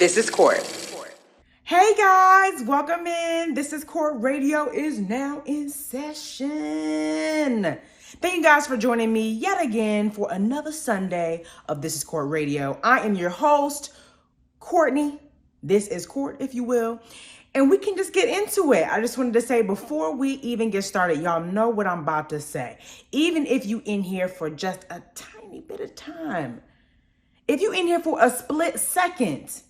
This is Court. Hey guys, welcome in. This is Court Radio is now in session. Thank you guys for joining me yet again for another Sunday of This is Court Radio. I am your host, Courtney. This is Court, if you will. And we can just get into it. I just wanted to say before we even get started, y'all know what I'm about to say. Even if you in here for just a tiny bit of time, if you in here for a split second,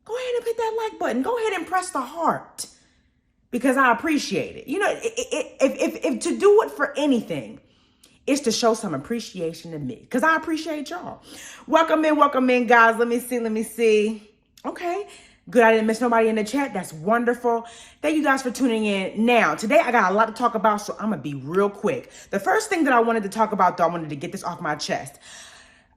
go ahead and hit that like button. Go ahead and press the heart because I appreciate it. You know, if to do it for anything, is to show some appreciation to me because I appreciate y'all. Welcome in, guys. Let me see. Okay, good. I didn't miss nobody in the chat. That's wonderful. Thank you guys for tuning in. Now, today I got a lot to talk about, so I'm going to be real quick. The first thing that I wanted to talk about, though, I wanted to get this off my chest.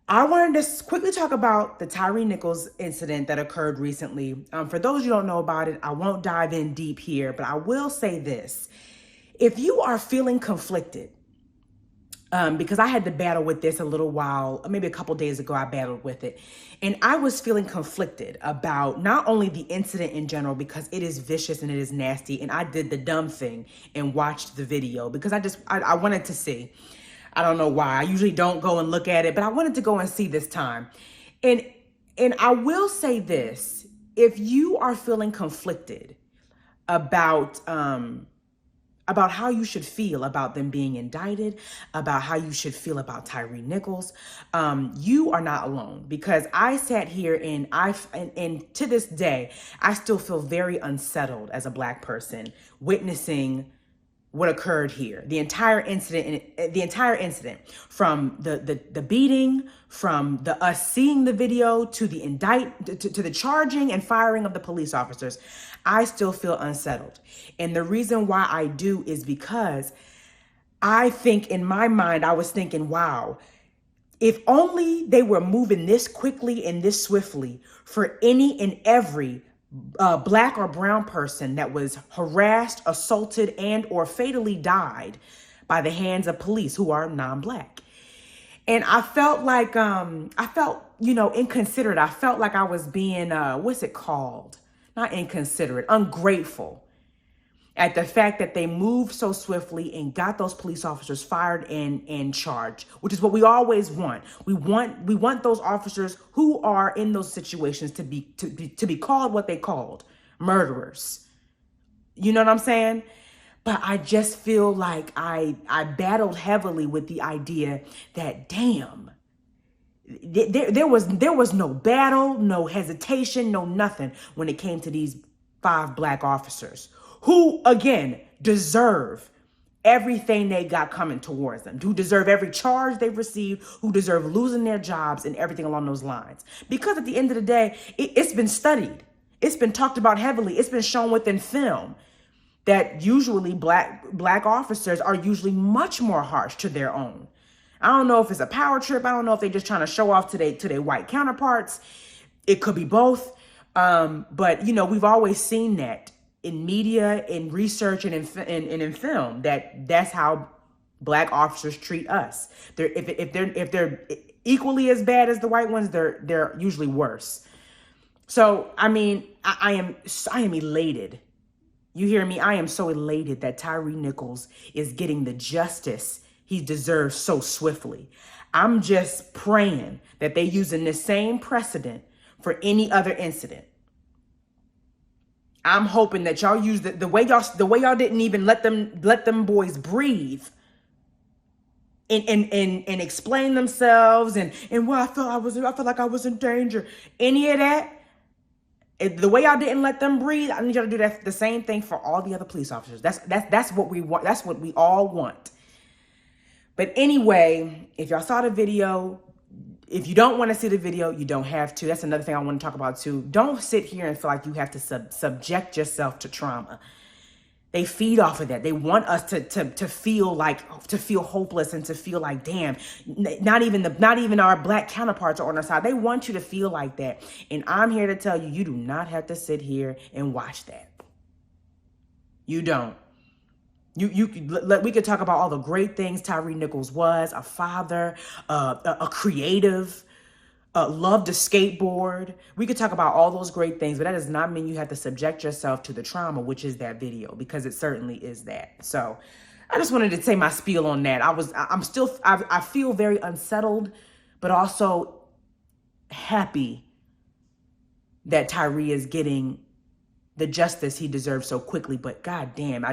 I wanted to quickly talk about the Tyree Nichols incident that occurred recently. For those who don't know about it, I won't dive in deep here, but I will say this. If you are feeling conflicted, because I had to battle with this a little while, maybe a couple days ago, I battled with it. And I was feeling conflicted about not only the incident in general, because it is vicious and it is nasty. And I did the dumb thing and watched the video because I wanted to see. I don't know why. I usually don't go and look at it, but I wanted to go and see this time. And I will say this, if you are feeling conflicted about how you should feel about them being indicted, about how you should feel about Tyree Nichols, you are not alone, because I sat here and to this day, I still feel very unsettled as a Black person witnessing what occurred here. The entire incident from the beating, from us seeing the video to the charging and firing of the police officers, I still feel unsettled. And the reason why I do is because I think in my mind, I was thinking, wow, if only they were moving this quickly and this swiftly for any and every Black or brown person that was harassed, assaulted, and or fatally died by the hands of police who are non-Black. And I felt like, inconsiderate. I felt like I was being, what's it called? Not inconsiderate, ungrateful at the fact that they moved so swiftly and got those police officers fired and charged, which is what we always want. We want those officers who are in those situations to be called what they called, murderers. You know what I'm saying? But I just feel like I battled heavily with the idea that, damn, there was no battle, no hesitation, no nothing when it came to these 5 Black officers who, again, deserve everything they got coming towards them, who deserve every charge they've received, who deserve losing their jobs and everything along those lines. Because at the end of the day, it's been studied. It's been talked about heavily. It's been shown within film that usually black officers are usually much more harsh to their own. I don't know if it's a power trip. I don't know if they're just trying to show off to their white counterparts. It could be both. But, we've always seen that in media, in research, and in film, that's how Black officers treat us. If they're equally as bad as the white ones, they're usually worse. So, I mean, I am elated. You hear me? I am so elated that Tyree Nichols is getting the justice he deserves so swiftly. I'm just praying that they using the same precedent for any other incident. I'm hoping that y'all use the way y'all didn't even let them boys breathe and explain themselves and well, I felt like I was in danger. Any of that, the way y'all didn't let them breathe, I need y'all to do that the same thing for all the other police officers. That's what we want. That's what we all want. But anyway, if y'all saw the video, if you don't want to see the video, you don't have to. That's another thing I want to talk about too. Don't sit here and feel like you have to subject yourself to trauma. They feed off of that. They want us to feel hopeless and to feel like, damn, not even our Black counterparts are on our side. They want you to feel like that. And I'm here to tell you, you do not have to sit here and watch that. You don't. We could talk about all the great things Tyree Nichols was, a father, a creative, love to skateboard. We could talk about all those great things, but that does not mean you have to subject yourself to the trauma, which is that video, because it certainly is that. So I just wanted to say my spiel on that. I feel very unsettled, but also happy that Tyree is getting the justice he deserves so quickly. But goddamn,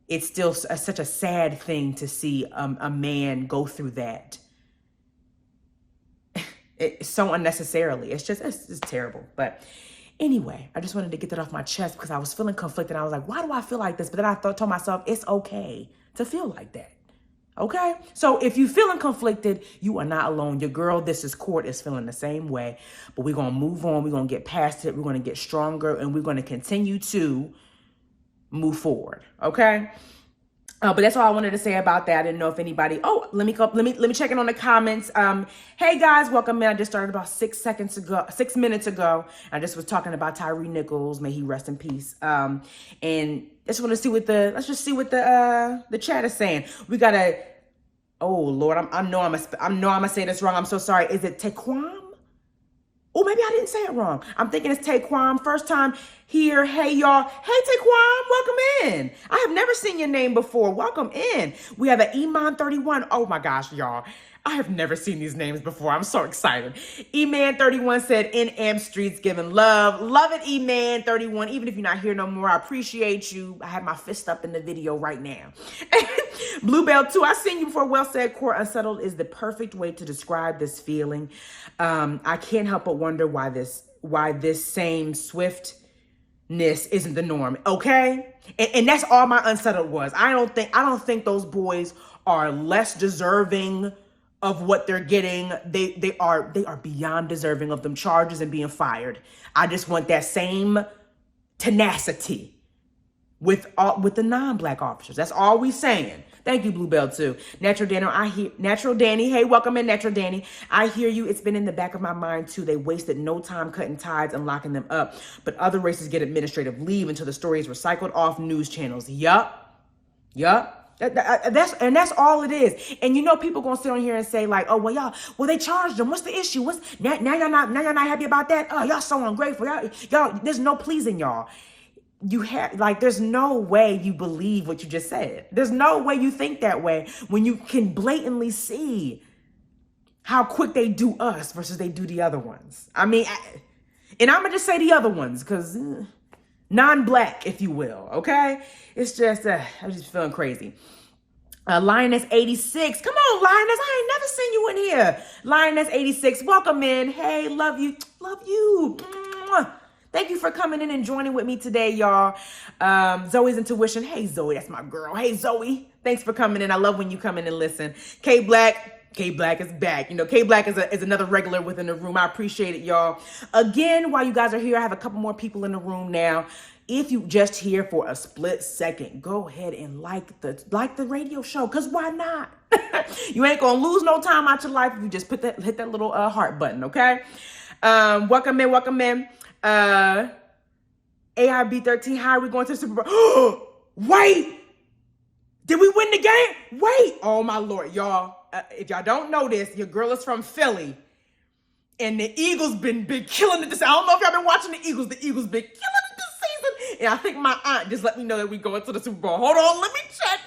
it's still such a sad thing to see a man go through that. It's so unnecessarily. It's terrible. But anyway, I just wanted to get that off my chest because I was feeling conflicted. I was like, why do I feel like this? But then I told myself, it's okay to feel like that. Okay? So if you're feeling conflicted, you are not alone. Your girl, This Is Court, is feeling the same way. But we're going to move on. We're going to get past it. We're going to get stronger. And we're going to continue to move forward. Okay? But that's all I wanted to say about that. I didn't know if anybody. Oh, let me check in on the comments. Hey guys, welcome in. I just started about 6 minutes ago. I just was talking about Tyree Nichols. May he rest in peace. And just want to see let's just see what the chat is saying. We got oh Lord, I know I'm gonna say this wrong. I'm so sorry. Is it Taquam? Oh, maybe I didn't say it wrong. I'm thinking it's Taquam. First time here. Hey, y'all. Hey, Taquam. Welcome in. I have never seen your name before. Welcome in. We have an Eman31. Oh, my gosh, y'all. I have never seen these names before. I'm so excited. Eman31 said, in Am Streets, giving love. Love it, Eman31. Even if you're not here no more, I appreciate you. I have my fist up in the video right now. Bluebell 2, I seen you before. Well said, Court. Unsettled is the perfect way to describe this feeling. I can't help but wonder why this same swiftness isn't the norm. Okay? And that's all my unsettled was. I don't think those boys are less deserving of what they're getting. They are beyond deserving of them charges and being fired. I just want that same tenacity with the non-black officers. That's all we saying. Thank you, Bluebell, too. Natural Danny. Hey, welcome in, Natural Danny. I hear you. It's been in the back of my mind, too. They wasted no time cutting ties and locking them up. But other races get administrative leave until the story is recycled off news channels. Yup. That's all it is. And you know, people gonna sit on here and say like, oh, well, they charged them. What's the issue? Now y'all not happy about that? Oh, y'all so ungrateful. Y'all, there's no pleasing y'all. There's no way you believe what you just said. There's no way you think that way when you can blatantly see how quick they do us versus they do the other ones. I mean, and I'm gonna just say the other ones because non-black, if you will. Okay, it's just I'm just feeling crazy. Lioness 86, come on, Lioness. I ain't never seen you in here. Lioness 86, welcome in. Hey, love you. Mwah. Thank you for coming in and joining with me today, y'all. Zoe's Intuition. Hey, Zoe, that's my girl. Hey, Zoe, thanks for coming in. I love when you come in and listen. K Black is back. You know, K Black is another regular within the room. I appreciate it, y'all. Again, while you guys are here, I have a couple more people in the room now. If you just here for a split second, go ahead and like the radio show, because why not? You ain't gonna lose no time out your life if you just hit that little heart button, okay? Welcome in. AIB13, how are we going to the Super Bowl? Wait! Did we win the game? Wait! Oh my Lord, y'all. If y'all don't know this, your girl is from Philly. And the Eagles been killing it this season. I don't know if y'all been watching the Eagles. The Eagles been killing it this season. And I think my aunt just let me know that we going to the Super Bowl. Hold on, let me check.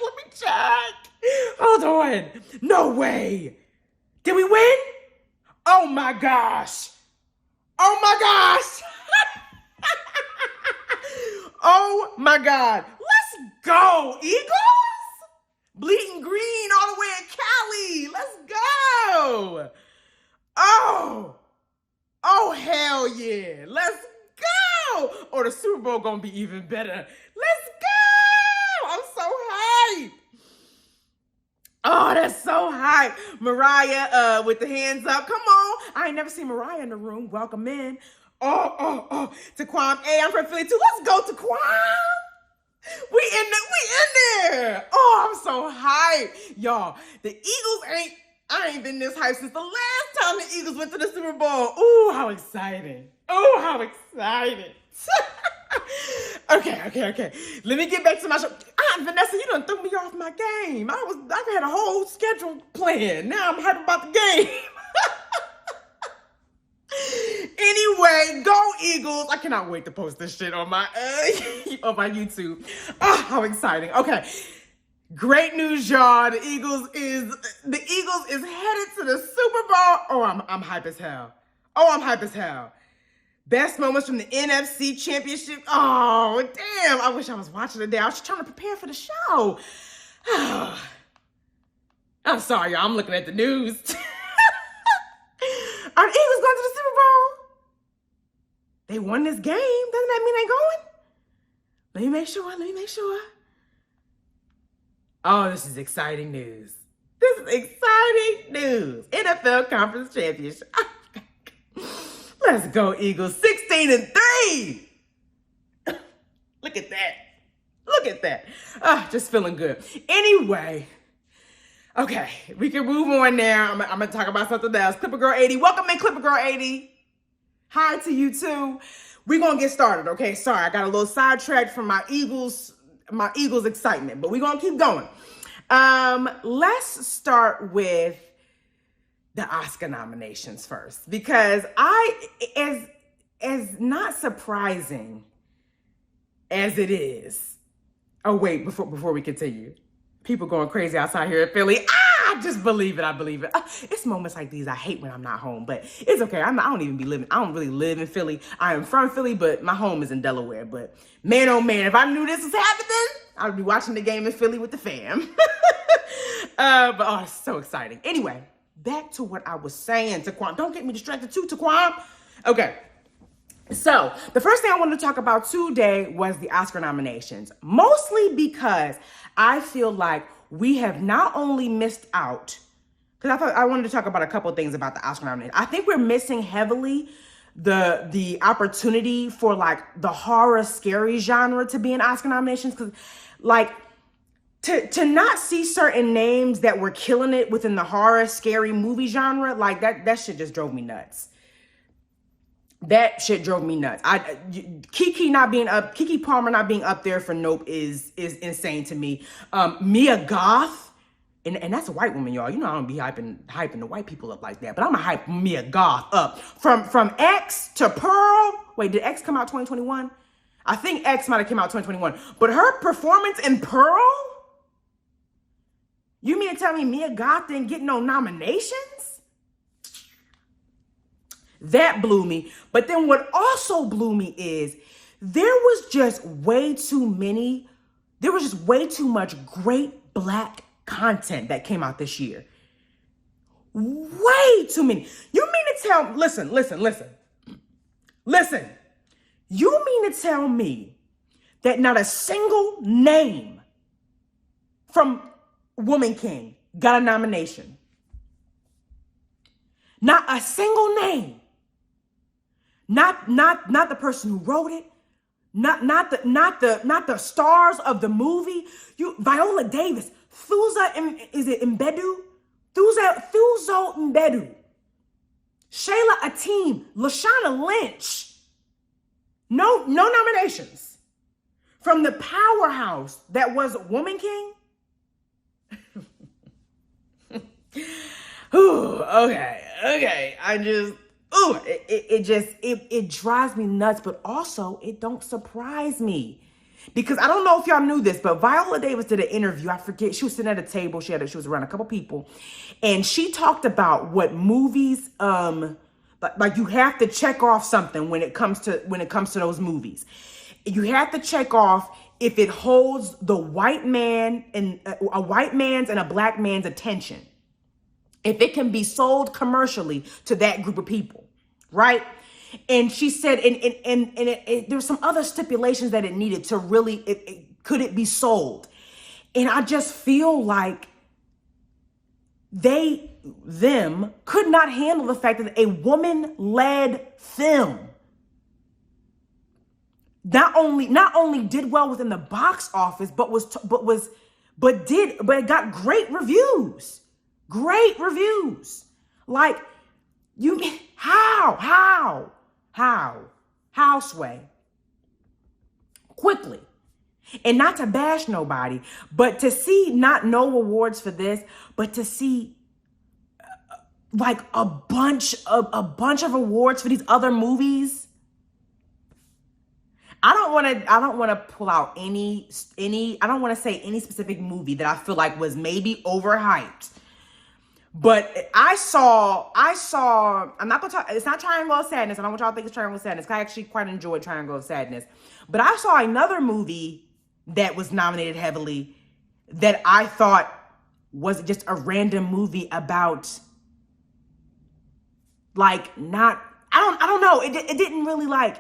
Hold on. No way. Did we win? Oh my gosh. Oh my God. Let's go, Eagles. Bleeding green all the way in Cali. Let's go. Oh, hell yeah. Let's go. Or the Super Bowl gonna be even better. Let's go. I'm so hyped. Oh, that's so hype. Mariah with the hands up. Come on. I ain't never seen Mariah in the room. Welcome in. Oh. Taquam. Hey, I'm from Philly too. Let's go, Taquam. We in there. Oh, I'm so hyped. Y'all, the Eagles I ain't been this hyped since the last time the Eagles went to the Super Bowl. Ooh, how exciting. Okay. Let me get back to my show. Vanessa, you done threw me off my game. I had a whole schedule planned. Now I'm hyped about the game. Anyway, go Eagles. I cannot wait to post this shit on my on my YouTube. Oh, how exciting. Okay. Great news, y'all. The Eagles is headed to the Super Bowl. Oh, I'm hype as hell. Oh, I'm hype as hell. Best moments from the NFC Championship. Oh, damn. I wish I was watching today. I was just trying to prepare for the show. I'm sorry, y'all. I'm looking at the news. Are the Eagles going to the Super Bowl? They won this game. Doesn't that mean they're going? Let me make sure. Oh, this is exciting news. NFL Conference Championship. Let's go, Eagles. 16-3. Look at that. Just feeling good. Anyway, okay, we can move on now. I'm going to talk about something else. Clipper Girl 80. Welcome in, Clipper Girl 80. Hi to you, too. We're going to get started, okay? Sorry, I got a little sidetracked from my Eagles excitement, but we're going to keep going. Let's start with the Oscar nominations first, because as not surprising as it is. Oh, wait, before we continue. People going crazy outside here in Philly. Just believe it. I believe it. It's moments like these I hate when I'm not home, but it's okay. I don't really live in Philly. I am from Philly, but my home is in Delaware. But man, oh man, if I knew this was happening, I would be watching the game in Philly with the fam. But it's so exciting. Anyway, back to what I was saying, Taquan. Don't get me distracted too, Taquan. Okay. So the first thing I wanted to talk about today was the Oscar nominations, mostly because I feel like we have not only missed out, because I wanted to talk about a couple of things about the Oscar nominations. I think we're missing heavily the opportunity for like the horror scary genre to be in Oscar nominations, because like to not see certain names that were killing it within the horror scary movie genre, like that shit just drove me nuts. That shit drove me nuts. Keke Palmer not being up there for Nope is insane to me. Mia Goth, and that's a white woman, y'all. You know I don't be hyping the white people up like that, but I'm gonna hype Mia Goth up. From X to Pearl. Wait, did X come out 2021? I think X might have come out 2021. But her performance in Pearl? You mean to tell me Mia Goth didn't get no nominations? That blew me. But then what also blew me is there was just way too much great Black content that came out this year. Way too many. You mean to tell, listen. You mean to tell me that not a single name from Woman King got a nomination? Not a single name. Not the person who wrote it. Not the stars of the movie. Viola Davis, Mbedu? Thuzo Mbedu. Shayla Ateem, Lashana Lynch. No nominations. From the powerhouse that was Woman King. Ooh, okay. It drives me nuts, but also it don't surprise me. Because I don't know if y'all knew this, but Viola Davis did an interview. I forget, she was sitting at a table, she was around a couple people, and she talked about what movies, like you have to check off something when it comes to those movies. You have to check off if it holds the white man and a white man's and a Black man's attention. If it can be sold commercially to that group of people, right? And she said, and there's some other stipulations that it needed to really, could it be sold? And I just feel like them could not handle the fact that a woman-led film not only did well within the box office, but it got great reviews. Great reviews. Like, how, Sway? Quickly. And not to bash nobody, but to see not no awards for this, but to see like a bunch of awards for these other movies. I don't want to pull out any I don't want to say any specific movie that I feel like was maybe overhyped. But I saw, I'm not going to talk, it's not Triangle of Sadness. I don't want y'all to think it's Triangle of Sadness. I actually quite enjoyed Triangle of Sadness. But I saw another movie that was nominated heavily that I thought was just a random movie about, like, not, I don't know. It didn't really, like,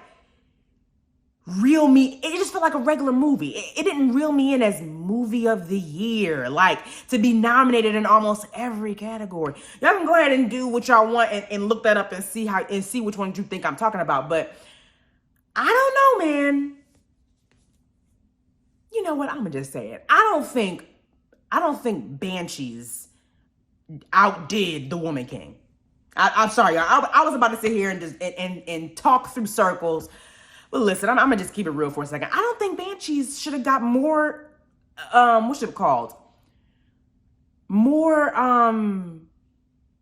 reel me. It just felt like a regular movie. It didn't reel me in as movie of the year, like to be nominated in almost every category. Y'all can go ahead and do what y'all want and look that up and see which one you think I'm talking about. But I don't know, man. You know what? I'm gonna just say it. I don't think Banshees outdid The Woman King. I'm sorry, y'all. I was about to sit here and just and talk through circles. But listen, I'm gonna just keep it real for a second. I don't think Banshees should have got more, what's it called? More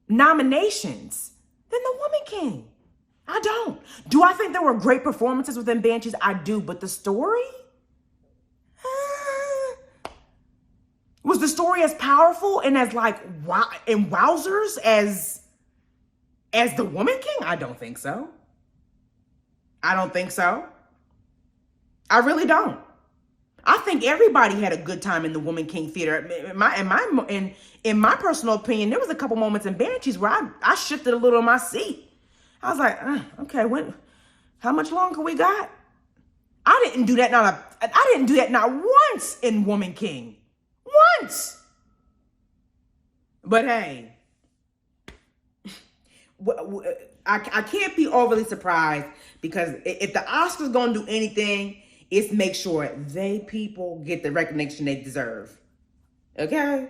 nominations than The Woman King. I don't. Do I think there were great performances within Banshees? I do, but the story? Was the story as powerful and as like wowzers as The Woman King? I don't think so. I don't think so. I really don't. I think everybody had a good time in the Woman King theater. In my personal opinion, there was a couple moments in Banshees where I shifted a little in my seat. I was like, okay, how much longer we got? I didn't do that not once in Woman King. Once. But hey, I can't be overly surprised, because if the Oscars gonna do anything, it's make sure they people get the recognition they deserve. Okay?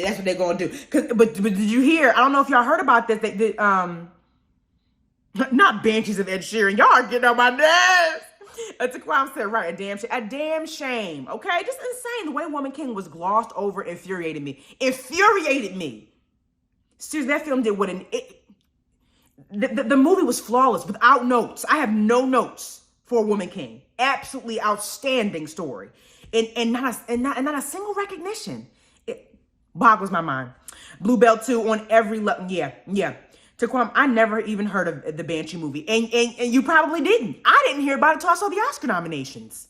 That's what they're gonna do. But did you hear? I don't know if y'all heard about this. Not Banshees of Ed Sheeran. Y'all are getting on my nerves. Taquam said, right, a damn shame. Okay? Just insane. The way Woman King was glossed over infuriated me. Seriously, that film did the movie was flawless without notes. I have no notes for Woman King. Absolutely outstanding story. And not a single recognition. It boggles my mind. Bluebell 2 on every level. Yeah. Taquam, I never even heard of the Banshee movie. And you probably didn't. I didn't hear about it until I saw the Oscar nominations.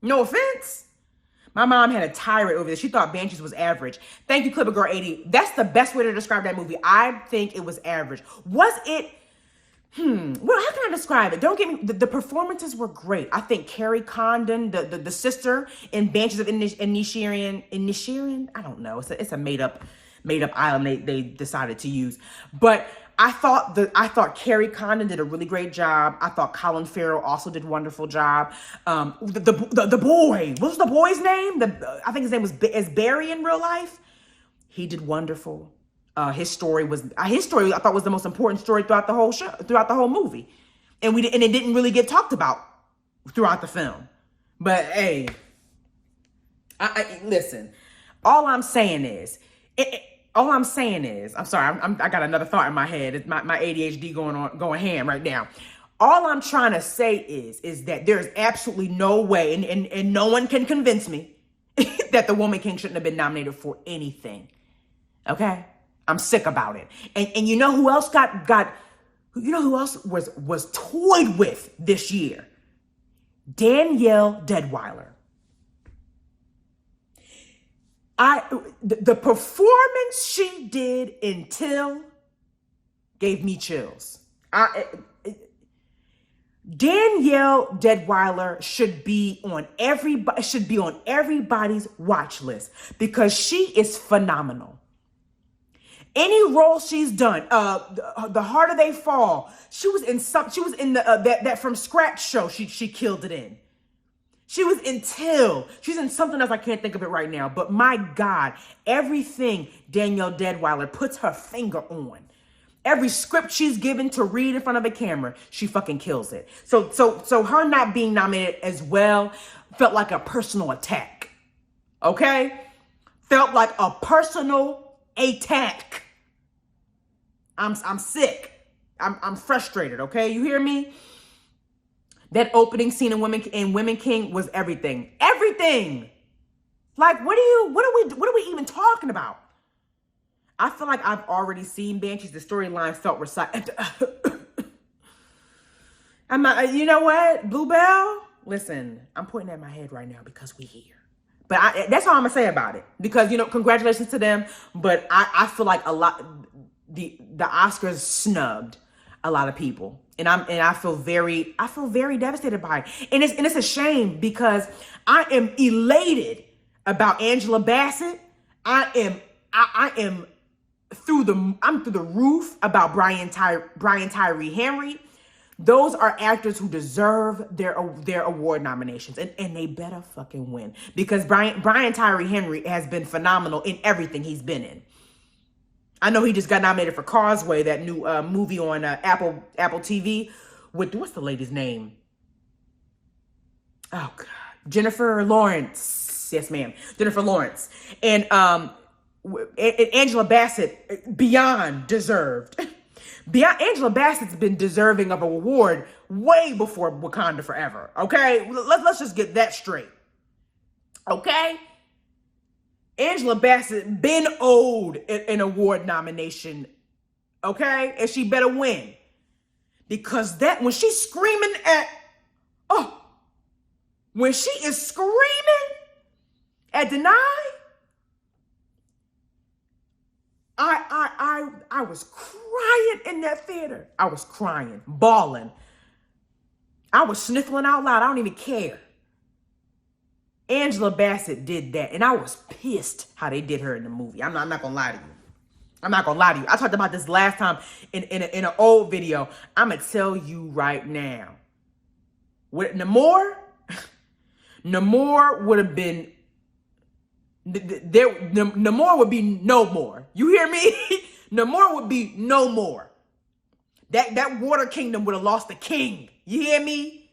No offense. My mom had a tirade over this. She thought Banshees was average. Thank you, Clipper Girl 80. That's the best way to describe that movie. I think it was average. Was it? Well, how can I describe it? Don't get me. The performances were great. I think Carrie Condon, the sister in Banshees of Inisherin. I don't know. It's a made up island they decided to use. But I thought Carrie Condon did a really great job. I thought Colin Farrell also did a wonderful job. The boy, what was the boy's name? I think his name is Barry in real life. He did wonderful. His story I thought was the most important story throughout the whole show, throughout the whole movie, and it didn't really get talked about throughout the film. But hey, I listen. All I'm saying is, I'm sorry, I got another thought in my head. It's my ADHD going ham right now. All I'm trying to say is that there's absolutely no way, and no one can convince me that The Woman King shouldn't have been nominated for anything. Okay? I'm sick about it. And you know who else was toyed with this year? Danielle Deadwyler. The performance she did in Till gave me chills. Danielle Deadwyler should be on everybody's watch list, because she is phenomenal. Any role she's done, The Harder They Fall, she was in the that From Scratch show. She killed it in. She was in Till. She's in something else. I can't think of it right now. But my God, everything Danielle Deadwyler puts her finger on, every script she's given to read in front of a camera, she fucking kills it. So her not being nominated as well felt like a personal attack. Okay? Felt like a personal attack. I'm sick. I'm frustrated, okay? You hear me? That opening scene in Women King was everything. Everything. Like, what are we even talking about? I feel like I've already seen Banshees. The storyline felt recycled. You know what? Bluebell, listen, I'm pointing at my head right now because we here. But that's all I'm gonna say about it. Because, congratulations to them. But I feel like the Oscars snubbed a lot of people. And I feel very devastated by it. And it's a shame because I am elated about Angela Bassett. I am through the roof about Brian Tyree Henry. Those are actors who deserve their award nominations, and they better fucking win, because Brian Tyree Henry has been phenomenal in everything he's been in. I know he just got nominated for Causeway, that new movie on Apple TV with, what's the lady's name? Oh God, Jennifer Lawrence. Yes, ma'am, Jennifer Lawrence, and Angela Bassett beyond deserved. Angela Bassett's been deserving of an award way before Wakanda Forever. Okay, let's just get that straight. Okay, Angela Bassett been owed an award nomination. Okay, and she better win, because that when she's screaming when she is screaming at Denai, I was crying in that theater. I was crying, bawling. I was sniffling out loud. I don't even care. Angela Bassett did that, and I was pissed how they did her in the movie. I'm not gonna lie to you. I'm not gonna lie to you. I talked about this last time in an old video. I'm gonna tell you right now. With Namor would have been Namor would be no more. You hear me? Namor would be no more. That water kingdom would have lost the king. You hear me?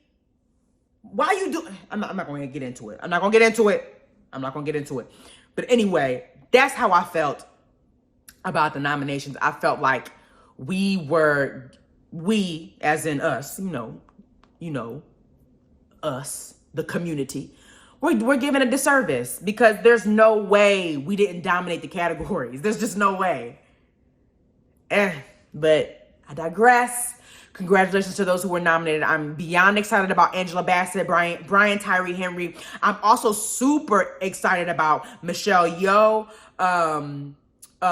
Why you do? I'm not going to get into it. I'm not going to get into it. But anyway, that's how I felt about the nominations. I felt like we as in us, us, the community, we're given a disservice, because there's no way we didn't dominate the categories. There's just no way. But I digress. Congratulations to those who were nominated. I'm beyond excited about Angela Bassett, Brian Tyree Henry. I'm also super excited about Michelle Yeoh,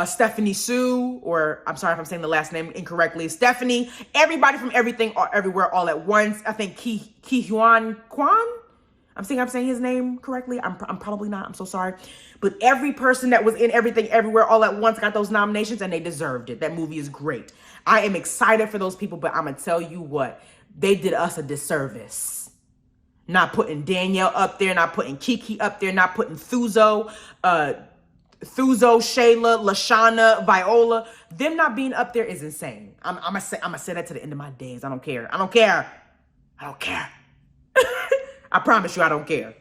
Stephanie Sue, or I'm sorry if I'm saying the last name incorrectly, Stephanie, everybody from Everything Everywhere All at Once. I think Ki Huan Kwan. I'm saying his name correctly. I'm probably not. I'm so sorry. But every person that was in Everything Everywhere All at Once got those nominations, and they deserved it. That movie is great. I am excited for those people, but I'm going to tell you what. They did us a disservice. Not putting Danielle up there, not putting Kiki up there, not putting Thuzo, Shayla, Lashana, Viola. Them not being up there is insane. I'm gonna say that to the end of my days. I don't care. I promise you, I don't care.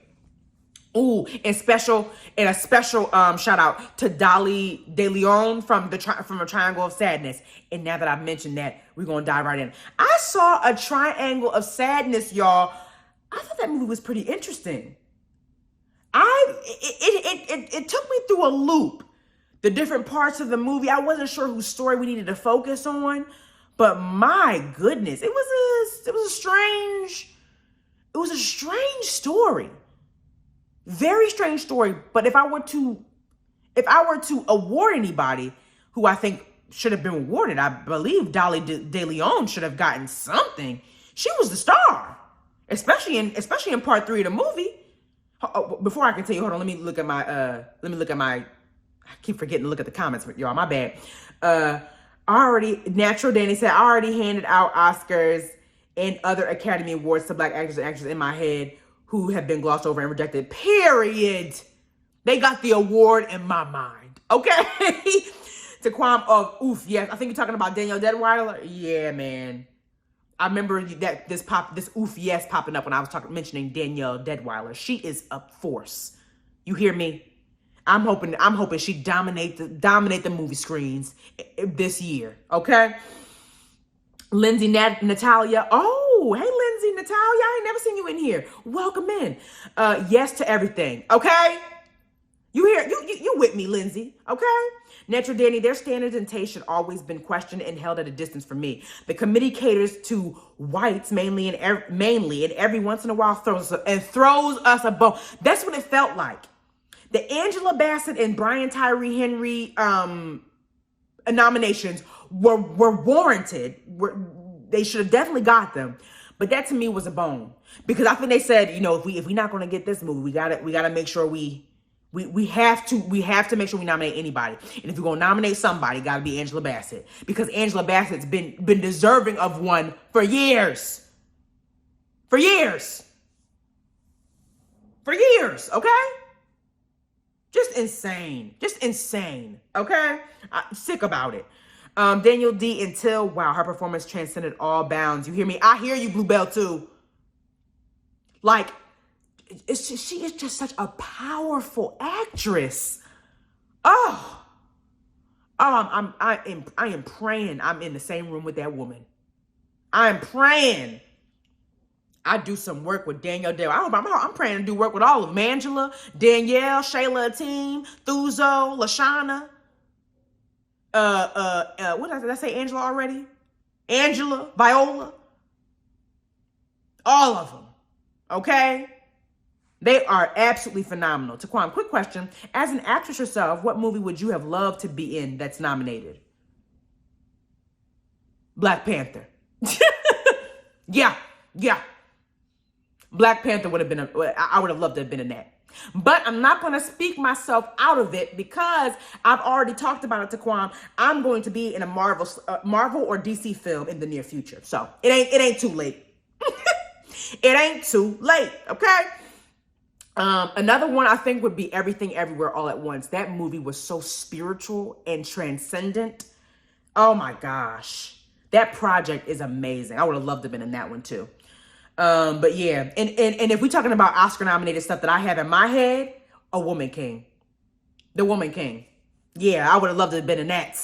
Ooh, and a special shout out to Dolly De Leon from a Triangle of Sadness. And now that I've mentioned that, we're gonna dive right in. I saw a Triangle of Sadness, y'all. I thought that movie was pretty interesting. It took me through a loop. The different parts of the movie. I wasn't sure whose story we needed to focus on, but my goodness, it was a strange story. Very strange story. But if I were to award anybody who I think should have been awarded, I believe Dolly De Leon should have gotten something. She was the star, especially in part 3 of the movie. Before I continue, hold on. Let me look at my. I keep forgetting to look at the comments, y'all. My bad. Natural Danny said, I already handed out Oscars and other Academy Awards to Black actors and actresses in my head who have been glossed over and rejected. Period. They got the award in my mind. Okay. Taquam, oof, yes. I think you're talking about Danielle Deadwyler. Yeah, man. I remember that this oof yes popping up when I was mentioning Danielle Deadwyler. She is a force. You hear me? I'm hoping she dominate the movie screens this year. Okay. Lindsay Natalia. Oh, hey, Lindsay Natalia. I ain't never seen you in here. Welcome in. Yes to everything. Okay. You hear, you with me, Lindsay, okay? Netra Danny, their standards and taste should always been questioned and held at a distance from me. The committee caters to whites mainly, and every once in a while throws us a bone. That's what it felt like. The Angela Bassett and Brian Tyree Henry nominations were warranted. They should have definitely got them. But that to me was a bone, because I think they said, if we're not going to get this movie, we gotta make sure we have to make sure we nominate anybody. And if we're gonna nominate somebody, it gotta be Angela Bassett, because Angela Bassett's been deserving of one for years. For years, okay? Just insane, okay? I'm sick about it. Daniel D. Until, wow, her performance transcended all bounds. You hear me? I hear you, Bluebell, too. Like, she is just such a powerful actress. I am praying I'm in the same room with that woman. I'm praying I do some work with Danielle Dale. I'm praying to do work with all of them. Angela, Danielle, Shayla Ateem, Thuzo, Lashana. What did I say? Angela already? Angela, Viola. All of them. Okay? They are absolutely phenomenal. Taquan, quick question. As an actress yourself, what movie would you have loved to be in that's nominated? Black Panther. Yeah. Black Panther would have been, I would have loved to have been in that. But I'm not going to speak myself out of it, because I've already talked about it, Taquan. I'm going to be in a Marvel or DC film in the near future. So it ain't too late. It ain't too late, okay? Another one I think would be Everything Everywhere All at Once. That movie was so spiritual and transcendent. Oh my gosh. That project is amazing. I would have loved to have been in that one too. But yeah, and if we're talking about Oscar nominated stuff that I have in my head, A Woman King. The Woman King. Yeah, I would have loved to have been in that.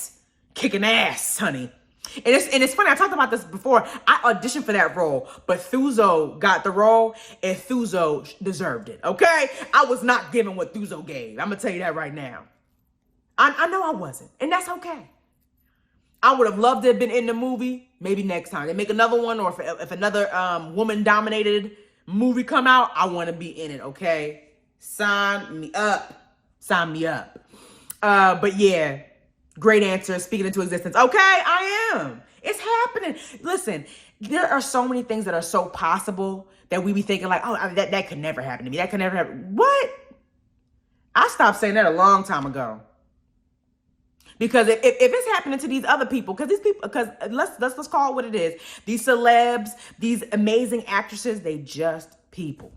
Kicking ass, honey. And it's funny, I talked about this before. I auditioned for that role, but Thuzo got the role, and Thuzo deserved it, okay? I was not given what Thuzo gave. I'm going to tell you that right now. I know I wasn't, and that's okay. I would have loved to have been in the movie. Maybe next time they make another one, or if another woman-dominated movie come out, I want to be in it, okay? Sign me up. But yeah. Great answer. Speaking into existence. Okay, I am. It's happening. Listen, there are so many things that are so possible that we be thinking like, oh, that could never happen to me. That could never happen. What? I stopped saying that a long time ago. Because if it's happening to these other people, because let's call it what it is. These celebs, these amazing actresses, they just people.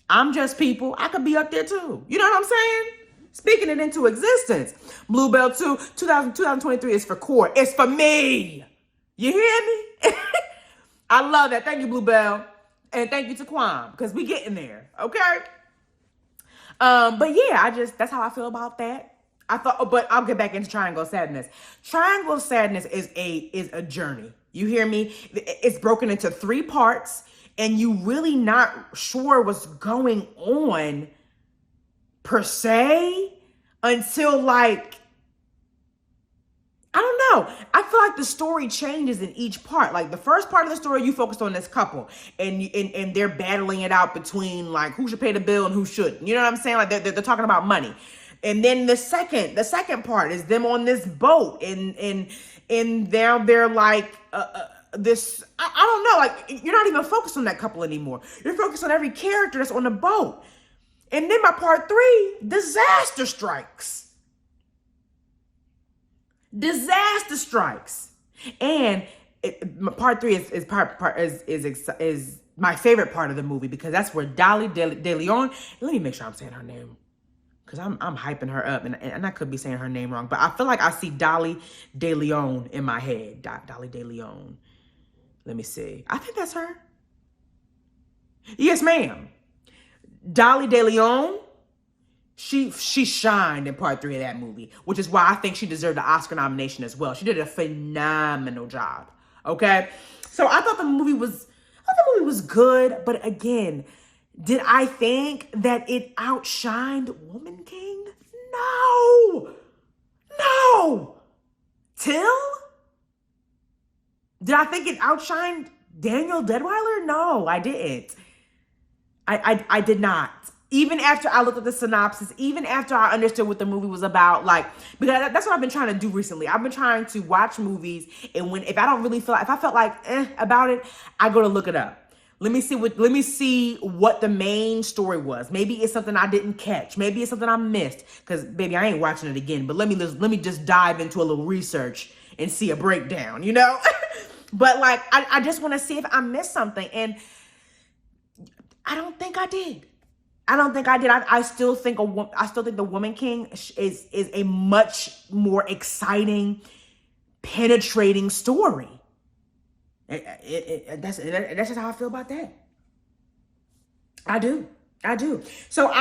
I'm just people. I could be up there too. You know what I'm saying? Speaking it into existence. Bluebell 2, 2023 is for Court. It's for me. You hear me? I love that. Thank you, Bluebell. And thank you, Taquan, because we getting there. Okay? But yeah, that's how I feel about that. But I'll get back into Triangle Sadness. Triangle Sadness is a journey. You hear me? It's broken into 3 parts, and you really not sure what's going on per se, until like, I don't know. I feel like the story changes in each part. Like the first part of the story, you focused on this couple and they're battling it out between like who should pay the bill and who shouldn't. You know what I'm saying? Like they're talking about money. And then the second part is them on this boat and they're like, this, I don't know, like you're not even focused on that couple anymore. You're focused on every character that's on the boat. And then by part 3, disaster strikes. And part 3 is my favorite part of the movie, because that's where Dolly De Leon. Let me make sure I'm saying her name, because I'm hyping her up, and I could be saying her name wrong, but I feel like I see Dolly De Leon in my head. Dolly De Leon. Let me see. I think that's her. Yes, ma'am. Dolly De Leon She shined in part 3 of that movie, which is why I think she deserved the Oscar nomination as well. She did a phenomenal job. Okay? So I thought the movie was good, but again, did I think that it outshined Woman King? No. No. Till? Did I think it outshined Daniel Deadweiler? No, I didn't. I did not. Even after I looked at the synopsis, even after I understood what the movie was about, like, because that's what I've been trying to do recently. I've been trying to watch movies, and if I don't really feel, if I felt like about it, I go to look it up. Let me see what the main story was. Maybe it's something I didn't catch. Maybe it's something I missed. Because baby, I ain't watching it again. But let me just dive into a little research and see a breakdown, you know? But like, I just want to see if I missed something, and I don't think I did. I still think the Woman King is a much more exciting, penetrating story. That's just how I feel about that. I do. So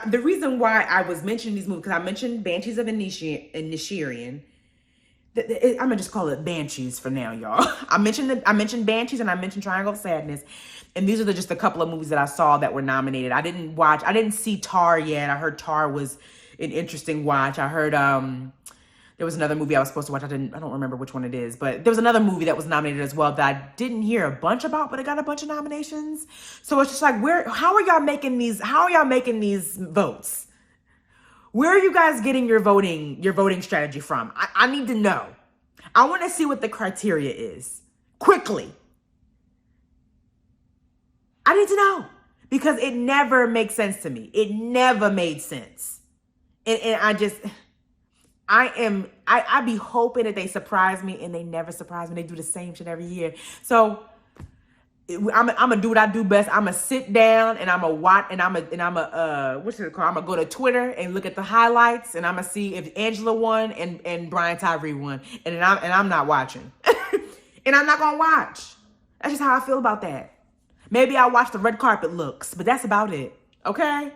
the reason why I was mentioning these movies, because I mentioned Banshees of Inisherin. I'm gonna just call it Banshees for now, y'all. I mentioned Banshees and I mentioned Triangle of Sadness. And these are just a couple of movies that I saw that were nominated. I didn't see Tar yet. I heard Tar was an interesting watch. I heard there was another movie I was supposed to watch. I don't remember which one it is, but there was another movie that was nominated as well that I didn't hear a bunch about, but it got a bunch of nominations. So it's just like, how are y'all making these votes? Where are you guys getting your voting strategy from? I need to know. I want to see what the criteria is quickly. I need to know, because it never makes sense to me. It never made sense. And I be hoping that they surprise me, and they never surprise me. They do the same shit every year. So I'm gonna do what I do best. I'm gonna sit down and I'm gonna watch, and I'm gonna go to Twitter and look at the highlights, and I'm gonna see if Angela won and Brian Tyree won, and I'm not watching. And I'm not gonna watch. That's just how I feel about that. Maybe I'll watch the red carpet looks, but that's about it, okay?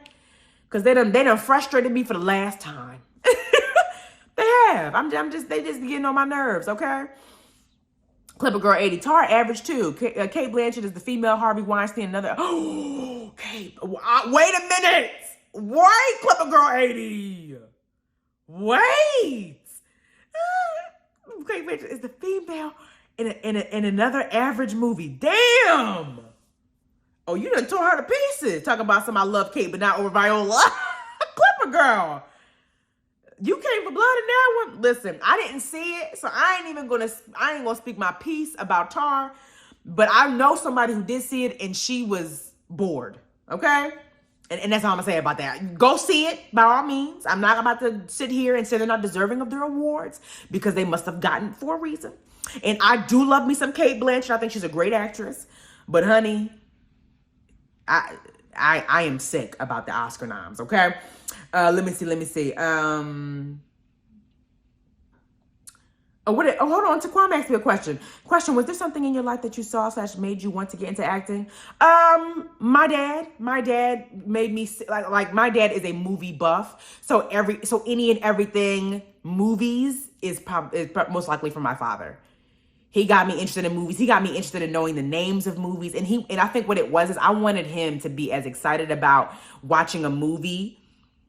Because they done frustrated me for the last time. They have. They just getting on my nerves, okay? Clipper Girl 80. Tar average too. Kate Blanchett is the female Harvey Weinstein. Another. Oh, Kate. Wait a minute. Wait, Clipper Girl 80. Wait. Kate Blanchett is the female in another average movie. Damn. Oh, you done tore her to pieces. Talking about I love Kate, but not over Viola. Clipper Girl. You came for blood in that one. Listen, I didn't see it, so I ain't gonna speak my piece about Tar. But I know somebody who did see it, and she was bored. Okay? And that's all I'm gonna say about that. Go see it, by all means. I'm not about to sit here and say they're not deserving of their awards, because they must have gotten it for a reason. And I do love me some Kate Blanchett. I think she's a great actress. But honey, I am sick about the Oscar noms, okay? Let me see. Hold on. Taquam asked me a question. Was there something in your life that you saw / made you want to get into acting? My dad made me like my dad is a movie buff. So any and everything movies is most likely from my father. He got me interested in movies. He got me interested in knowing the names of movies. And I think what it was is I wanted him to be as excited about watching a movie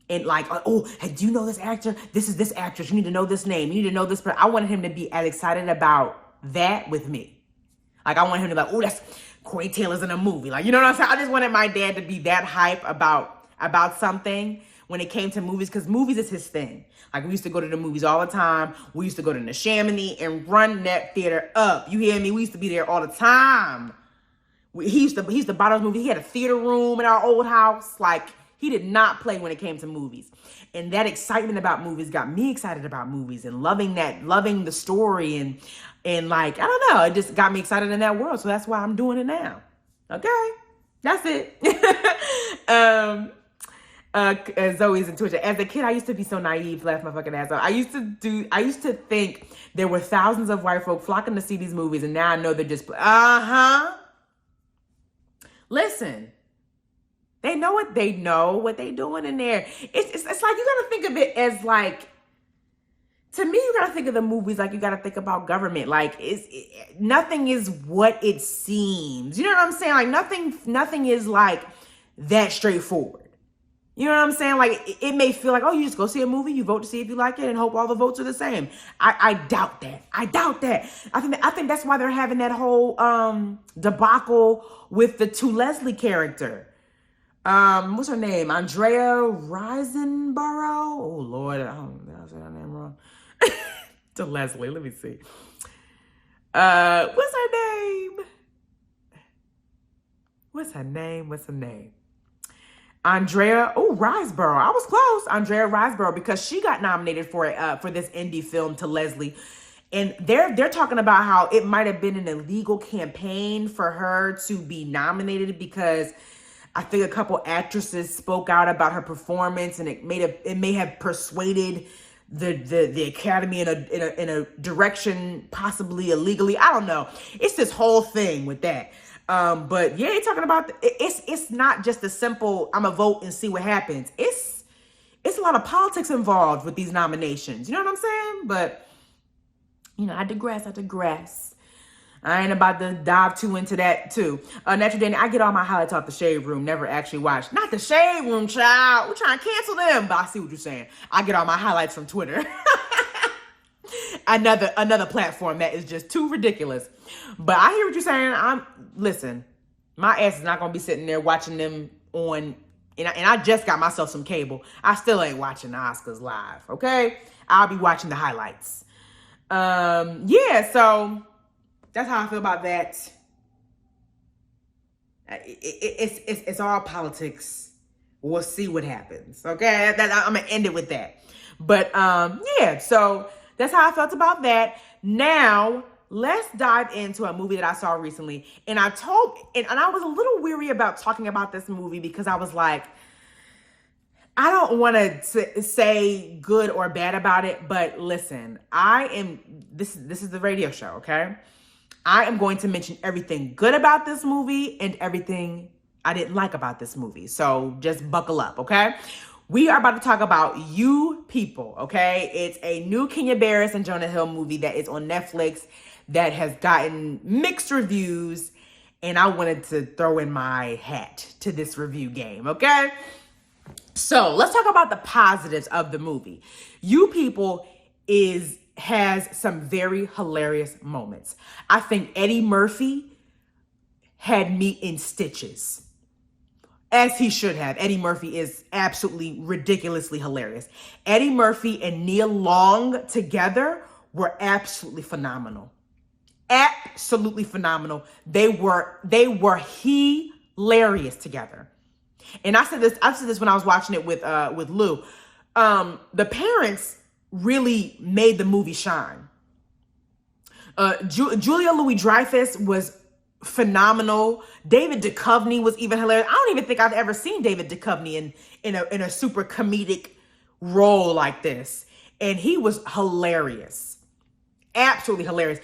and like, oh, hey, do you know this actor? This is this actress. You need to know this name. You need to know this person. I wanted him to be as excited about that with me. Like, I wanted him to be like, oh, that's Corey Taylor's in a movie. Like, you know what I'm saying? I just wanted my dad to be that hype about something when it came to movies, because movies is his thing. Like, we used to go to the movies all the time. We used to go to Neshaminy and run that theater up. You hear me? We used to be there all the time. He used to buy those movies. He had a theater room in our old house. Like, he did not play when it came to movies. And that excitement about movies got me excited about movies and loving the story and like, I don't know, it just got me excited in that world. So that's why I'm doing it now. Okay? That's it. Zoe's in Twitter. As a kid, I used to be so naive, laugh my fucking ass off. I used to think there were thousands of white folk flocking to see these movies, and now I know they're just, Listen, They know what they doing in there. It's like you gotta think of it as like, to me, you gotta think of the movies like you gotta think about government. Like nothing is what it seems. You know what I'm saying? Like nothing is like that straightforward. You know what I'm saying? Like it may feel like, oh, you just go see a movie, you vote to see if you like it, and hope all the votes are the same. I doubt that. I doubt that. I think that's why they're having that whole debacle with the To Leslie character. What's her name? Andrea Riseborough? Oh Lord, I don't know, I said her name wrong. To Leslie, let me see. What's her name? What's her name? Andrea, Riseborough. I was close. Andrea Riseborough, because she got nominated for this indie film To Leslie. And they're talking about how it might have been an illegal campaign for her to be nominated, because I think a couple actresses spoke out about her performance, and it may have persuaded the Academy in a direction possibly illegally. I don't know. It's this whole thing with that. But yeah, you're talking about it's not just a simple I'm gonna vote and see what happens. It's a lot of politics involved with these nominations. You know what I'm saying? But I digress. I ain't about to dive too into that too. Natural Danny, I get all my highlights off the Shade Room. Never actually watched. Not the Shade Room, child. We're trying to cancel them. But I see what you're saying. I get all my highlights from Twitter. Another platform that is just too ridiculous. But I hear what you're saying. Listen, my ass is not gonna be sitting there watching them on. And I just got myself some cable. I still ain't watching the Oscars live. Okay, I'll be watching the highlights. Yeah. So. That's how I feel about that. It's all politics. We'll see what happens. Okay, I'm gonna end it with that. But yeah, so that's how I felt about that. Now let's dive into a movie that I saw recently, and I was a little weary about talking about this movie because I was like, I don't want to say good or bad about it, but listen, this is the radio show, okay? I am going to mention everything good about this movie and everything I didn't like about this movie. So just buckle up, okay? We are about to talk about You People, okay? It's a new Kenya Barris and Jonah Hill movie that is on Netflix that has gotten mixed reviews, and I wanted to throw in my hat to this review game, okay? So let's talk about the positives of the movie. You People has some very hilarious moments. I think Eddie Murphy had me in stitches, as he should have. Eddie Murphy is absolutely ridiculously hilarious. Eddie Murphy and Nia Long together were absolutely phenomenal. Absolutely phenomenal. They were hilarious together. And I said this when I was watching it with Lou. The parents really made the movie shine. Julia Louis-Dreyfus was phenomenal. David Duchovny was even hilarious. I don't even think I've ever seen David Duchovny in a super comedic role like this, and he was hilarious, absolutely hilarious.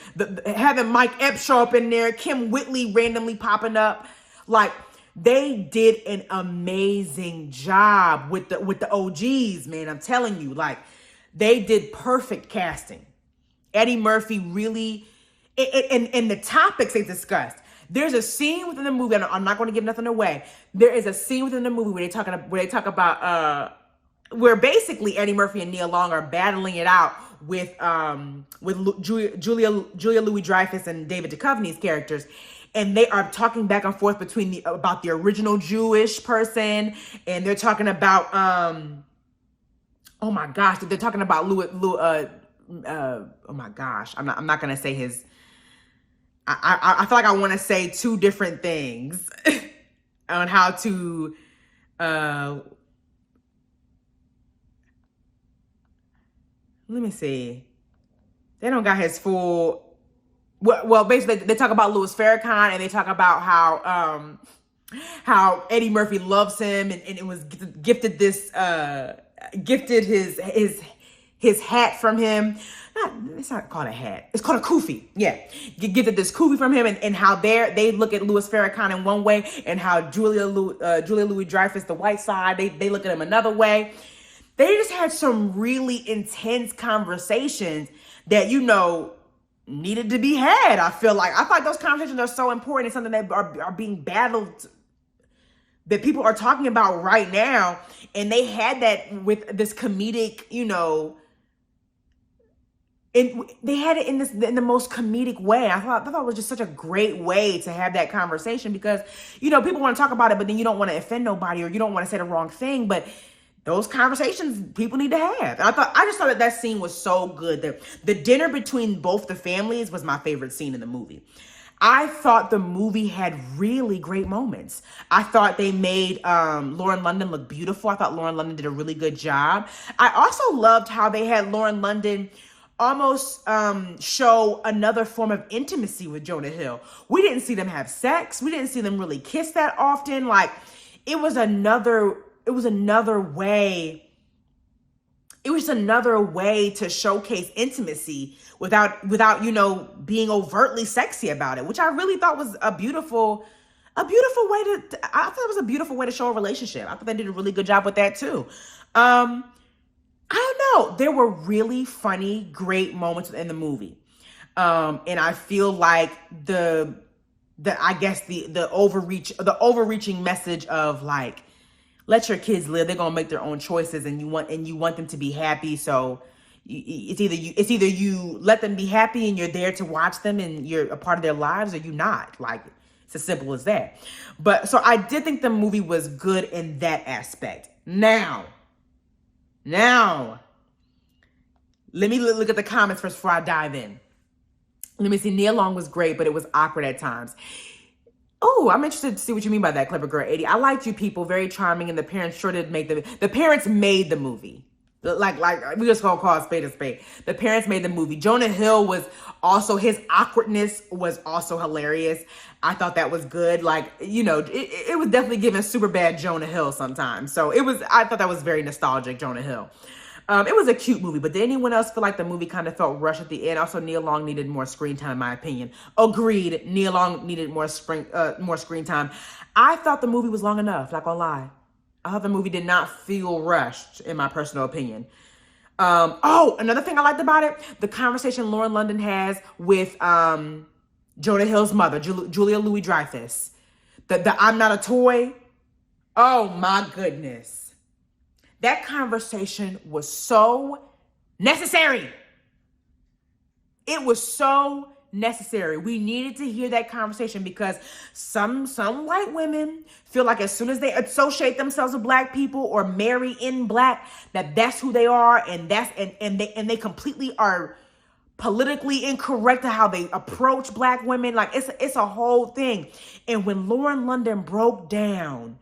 Having Mike Epps show up in there, Kim Whitley randomly popping up, like they did an amazing job with the OGs, man. I'm telling you, like. They did perfect casting. Eddie Murphy really, and the topics they discussed. There's a scene within the movie, and I'm not going to give nothing away. There is a scene within the movie where they talk about where basically Eddie Murphy and Nia Long are battling it out with Julia Louis-Dreyfus and David Duchovny's characters. And they are talking back and forth about the original Jewish person, and they're talking about oh my gosh, they're talking about oh my gosh, I'm not gonna say his. I feel like I want to say two different things on how to. Let me see. They don't got his full. Well, basically, they talk about Louis Farrakhan, and they talk about how Eddie Murphy loves him, and it was gifted his his hat from him. It's not called a hat. It's called a kufi. Yeah. Get this kufi from him and how they look at Louis Farrakhan in one way and how Julia Louis-Dreyfus, the white side, they look at him another way. They just had some really intense conversations that, needed to be had. I feel like those conversations are so important. It's something that are being battled, that people are talking about right now. And they had that with this comedic, and they had it in the most comedic way. I thought it was just such a great way to have that conversation because, people want to talk about it, but then you don't want to offend nobody or you don't want to say the wrong thing. But those conversations people need to have. And I just thought that scene was so good. The dinner between both the families was my favorite scene in the movie. I thought the movie had really great moments. I thought they made Lauren London look beautiful. I thought Lauren London did a really good job. I also loved how they had Lauren London almost show another form of intimacy with Jonah Hill. We didn't see them have sex. We didn't see them really kiss that often. Like, it was another way. It was another way to showcase intimacy without being overtly sexy about it, which I really thought was a beautiful way to show a relationship. I thought they did a really good job with that too. I don't know. There were really funny, great moments in the movie. And I feel like the overreaching message of like, let your kids live. They're gonna make their own choices, and you want them to be happy. So it's either you let them be happy and you're there to watch them and you're a part of their lives, or you not. Like, it's as simple as that. But so I did think the movie was good in that aspect. Now, let me look at the comments first before I dive in. Let me see. Nia Long was great, but it was awkward at times. Oh, I'm interested to see what you mean by that, Clever Girl 80. I liked you people, very charming, and the parents sure did the parents made the movie. Like we just gonna call a spade a spade. The parents made the movie. Jonah Hill was also, his awkwardness was also hilarious. I thought that was good. Like, it was definitely giving super bad Jonah Hill sometimes. So I thought that was very nostalgic, Jonah Hill. It was a cute movie, but did anyone else feel like the movie kind of felt rushed at the end? Also, Nia Long needed more screen time, in my opinion. Agreed. Nia Long needed more screen time. I thought the movie was long enough, not gonna lie. I thought the movie did not feel rushed, in my personal opinion. Another thing I liked about it, the conversation Lauren London has with Jonah Hill's mother, Julia Louis-Dreyfus. The I'm not a toy. Oh my goodness. That conversation was so necessary. It was so necessary. We needed to hear that conversation because some white women feel like as soon as they associate themselves with black people or marry in black, that's who they are, and they completely are politically incorrect to how they approach black women. Like, it's a whole thing. And when Lauren London broke down,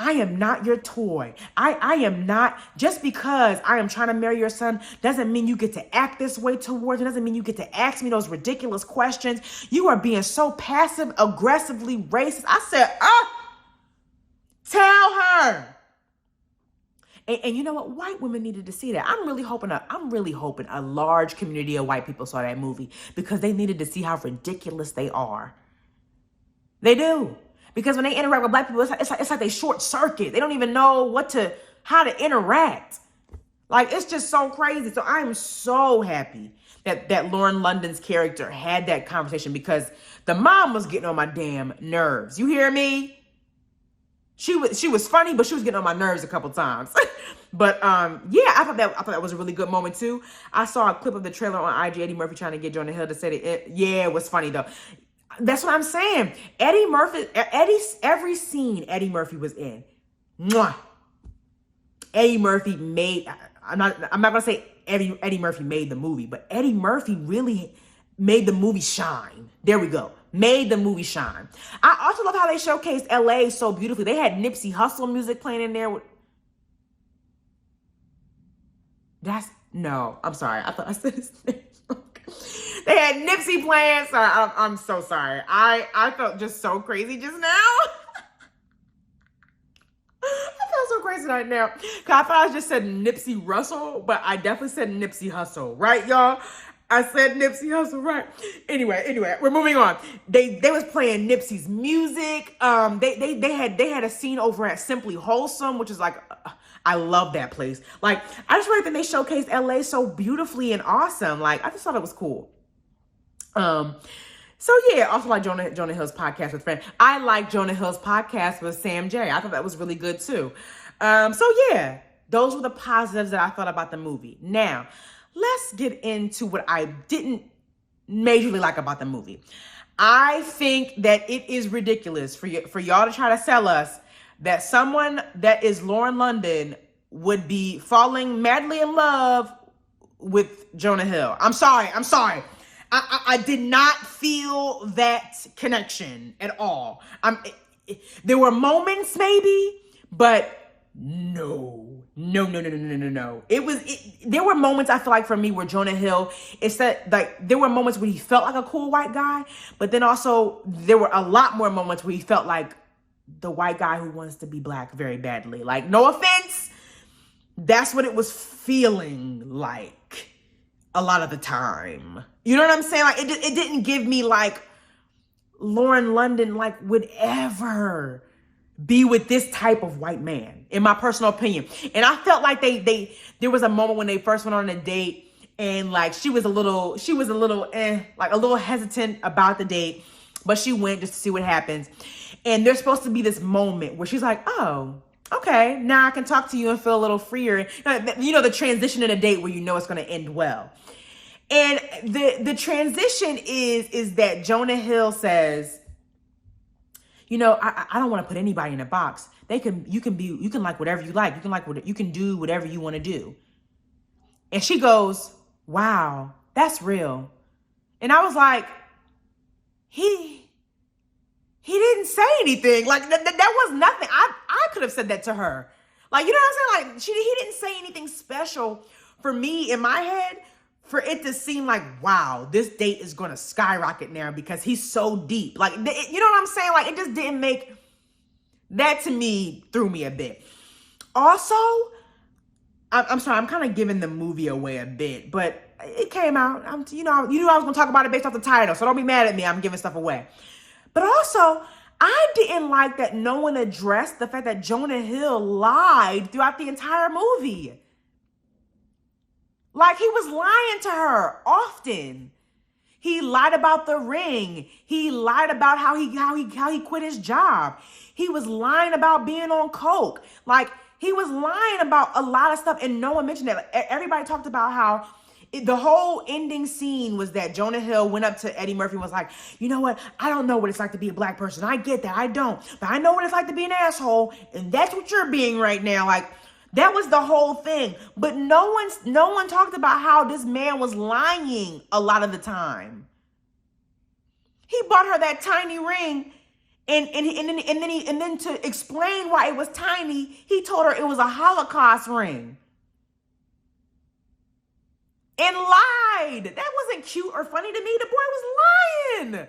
I am not your toy. I am not, just because I am trying to marry your son doesn't mean you get to act this way towards me. Doesn't mean you get to ask me those ridiculous questions. You are being so passive, aggressively racist. I said, tell her. And you know what? White women needed to see that. I'm really hoping a large community of white people saw that movie because they needed to see how ridiculous they are. They do. Because when they interact with black people, it's like they short circuit. They don't even know how to interact. Like, it's just so crazy. So I am so happy that Lauren London's character had that conversation because the mom was getting on my damn nerves. You hear me? She was funny, but she was getting on my nerves a couple times. But yeah, I thought that was a really good moment too. I saw a clip of the trailer on IG, Eddie Murphy trying to get Jonah Hill to say that. Yeah, it was funny though. That's what I'm saying. Every scene Eddie Murphy was in. Mwah. Eddie Murphy made, I'm not gonna say Eddie Murphy made the movie, but Eddie Murphy really made the movie shine. There we go. Made the movie shine. I also love how they showcased LA so beautifully. They had Nipsey Hussle music playing in there. No, I'm sorry. I thought I said his name. They had Nipsey playing. Sorry, I'm so sorry. I felt just so crazy just now. I felt so crazy right now. Cause I thought I just said Nipsey Russell, but I definitely said Nipsey Hussle, right, y'all? I said Nipsey Hussle, right? Anyway, we're moving on. They was playing Nipsey's music. They had a scene over at Simply Wholesome, which is like, I love that place. Like, I just really think they showcased LA so beautifully and awesome. Like, I just thought it was cool. So yeah, also like Jonah Hill's podcast with friends. I like Jonah Hill's podcast with Sam J. I thought that was really good too. So yeah, those were the positives that I thought about the movie. Now, let's get into what I didn't majorly like about the movie. I think that it is ridiculous for y'all to try to sell us that someone that is Lauren London would be falling madly in love with Jonah Hill. I'm sorry. I did not feel that connection at all. There were moments maybe, but no. There were moments I feel like for me where Jonah Hill, there were moments where he felt like a cool white guy, but then also there were a lot more moments where he felt like the white guy who wants to be black very badly. Like, no offense, that's what it was feeling like a lot of the time. You know what I'm saying? Like, it didn't give me like Lauren London like would ever be with this type of white man, in my personal opinion. And I felt like there was a moment when they first went on a date and like she was a little hesitant about the date, but she went just to see what happens. And there's supposed to be this moment where she's like, oh, okay, now I can talk to you and feel a little freer. You know, the transition in a date where you know it's going to end well. And the transition is that Jonah Hill says, you know, I don't want to put anybody in a box. You can like whatever you like. You can do whatever you want to do. And she goes, wow, that's real. And I was like, he didn't say anything. Like that was nothing. I could have said that to her. Like, you know what I'm saying? Like he didn't say anything special for me in my head for it to seem like, wow, this date is going to skyrocket now because he's so deep. Like, you know what I'm saying? Like, it just didn't make, that to me threw me a bit. Also, I'm sorry, I'm kind of giving the movie away a bit, but it came out. You knew I was going to talk about it based off the title, so don't be mad at me. I'm giving stuff away. But also, I didn't like that no one addressed the fact that Jonah Hill lied throughout the entire movie. Like, he was lying to her often. He lied about the ring. He lied about how he quit his job. He was lying about being on coke. Like, he was lying about a lot of stuff, and no one mentioned that. Like, everybody talked about how the whole ending scene was that Jonah Hill went up to Eddie Murphy and was like, you know what? I don't know what it's like to be a black person. I get that. I don't. But I know what it's like to be an asshole, and that's what you're being right now. Like, that was the whole thing. But no one talked about how this man was lying a lot of the time. He bought her that tiny ring, and then to explain why it was tiny, he told her it was a Holocaust ring. And lied. That wasn't cute or funny to me. The boy was lying.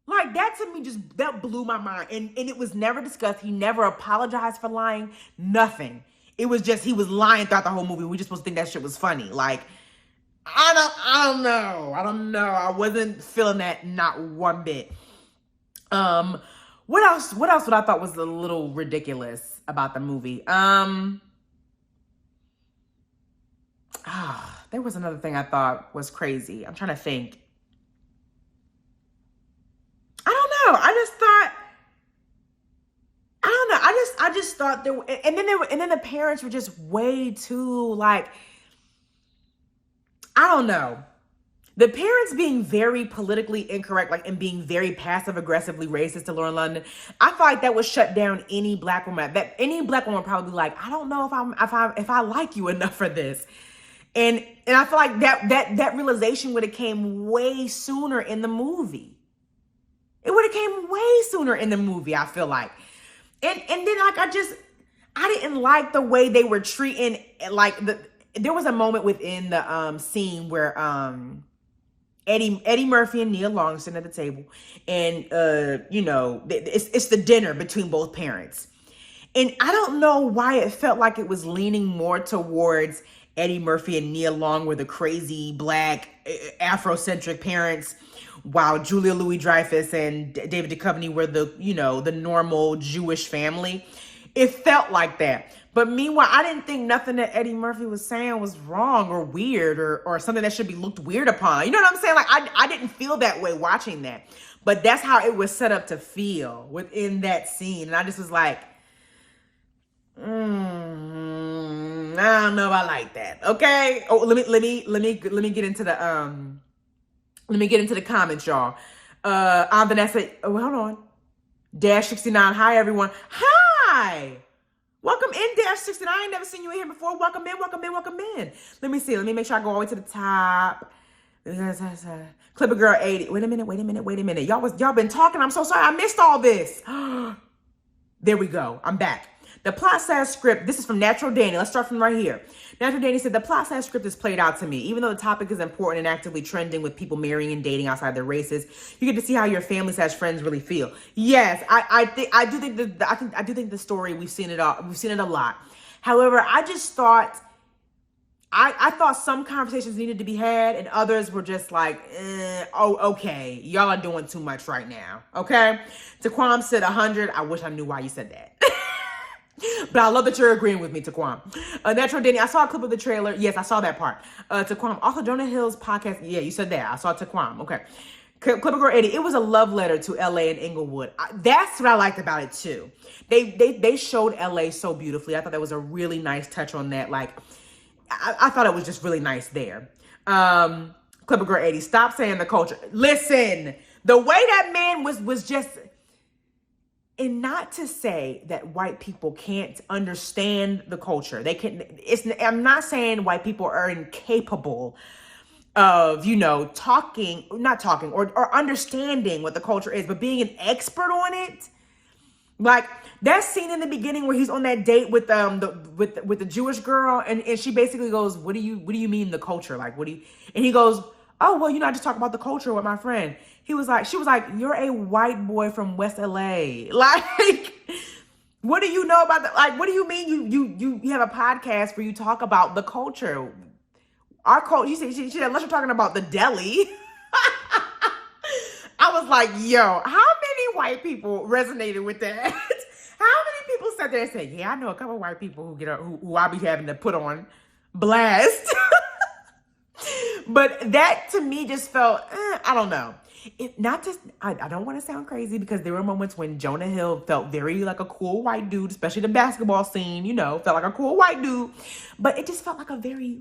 Like, that to me that blew my mind. And it was never discussed. He never apologized for lying. Nothing. It was just, he was lying throughout the whole movie. We just supposed to think that shit was funny. Like, I don't know. I wasn't feeling that, not one bit. What else would I thought was a little ridiculous about the movie? There was another thing I thought was crazy. I'm trying to think. I just thought there were, and then the parents were just way too, like, I don't know. The parents being very politically incorrect, like, and being very passive aggressively racist to Lauren London, I feel like that would shut down any black woman. That any black woman would probably be like, I don't know if I like you enough for this. And I feel like that realization would have came way sooner in the movie. It would have came way sooner in the movie, I feel like. And then, like, I didn't like the way they were treating, like, there was a moment within the scene where Eddie Murphy and Nia Long sitting at the table, and you know, it's the dinner between both parents. And I don't know why it felt like it was leaning more towards Eddie Murphy and Nia Long were the crazy black Afrocentric parents, while Julia Louis-Dreyfus and David Duchovny were the normal Jewish family. It felt like that. But meanwhile, I didn't think nothing that Eddie Murphy was saying was wrong or weird or something that should be looked weird upon. You know what I'm saying? Like, I didn't feel that way watching that. But that's how it was set up to feel within that scene. And I just was like, I don't know if I like that. Okay. Oh, let me get into the comments, y'all. I'm Vanessa. Oh, hold on. Dash 69. Hi, everyone. Hi. Welcome in, Dash 69. I ain't never seen you in here before. Welcome in, welcome in, welcome in. Let me see. Let me make sure I go all the way to the top. Clipper Girl 80. Wait a minute. Y'all been talking. I'm so sorry. I missed all this. There we go. I'm back. The plot says script. This is from Natural Danny. Let's start from right here. Natural Danny said, the plot says script is played out to me. Even though the topic is important and actively trending with people marrying and dating outside their races, you get to see how your family / friends really feel. Yes, I do think the story, we've seen it all. We've seen it a lot. However, I just thought, I thought some conversations needed to be had and others were just like, okay, y'all are doing too much right now. Okay. Taquam said 100. I wish I knew why you said that. But I love that you're agreeing with me, Taquam. Natural Denny, I saw a clip of the trailer. Yes, I saw that part. Taquam, also Jonah Hill's podcast. Yeah, you said that. I saw Taquam. Okay. Clipper Girl 80, it was a love letter to LA and Inglewood. That's what I liked about it too. They showed LA so beautifully. I thought that was a really nice touch on that. Like, I thought it was just really nice there. Clipper Girl 80, stop saying the culture. Listen, the way that man was just... And not to say that white people can't understand the culture. They can. I'm not saying white people are incapable of, not talking or understanding what the culture is, but being an expert on it. Like that scene in the beginning where he's on that date with the Jewish girl, and she basically goes, "What do you mean the culture? Like, what do you?" And he goes, "Oh, well, I just talk about the culture with my friend." She was like, "You're a white boy from West LA. Like, what do you know about that? Like, what do you mean you have a podcast where you talk about the culture? Our culture." She said, "Unless you're talking about the deli." I was like, yo, how many white people resonated with that? How many people sat there and said, "Yeah, I know a couple of white people who I be having to put on blast." But that to me just felt, I don't know. I don't want to sound crazy because there were moments when Jonah Hill felt very like a cool white dude, especially the basketball scene, felt like a cool white dude. But it just felt like a very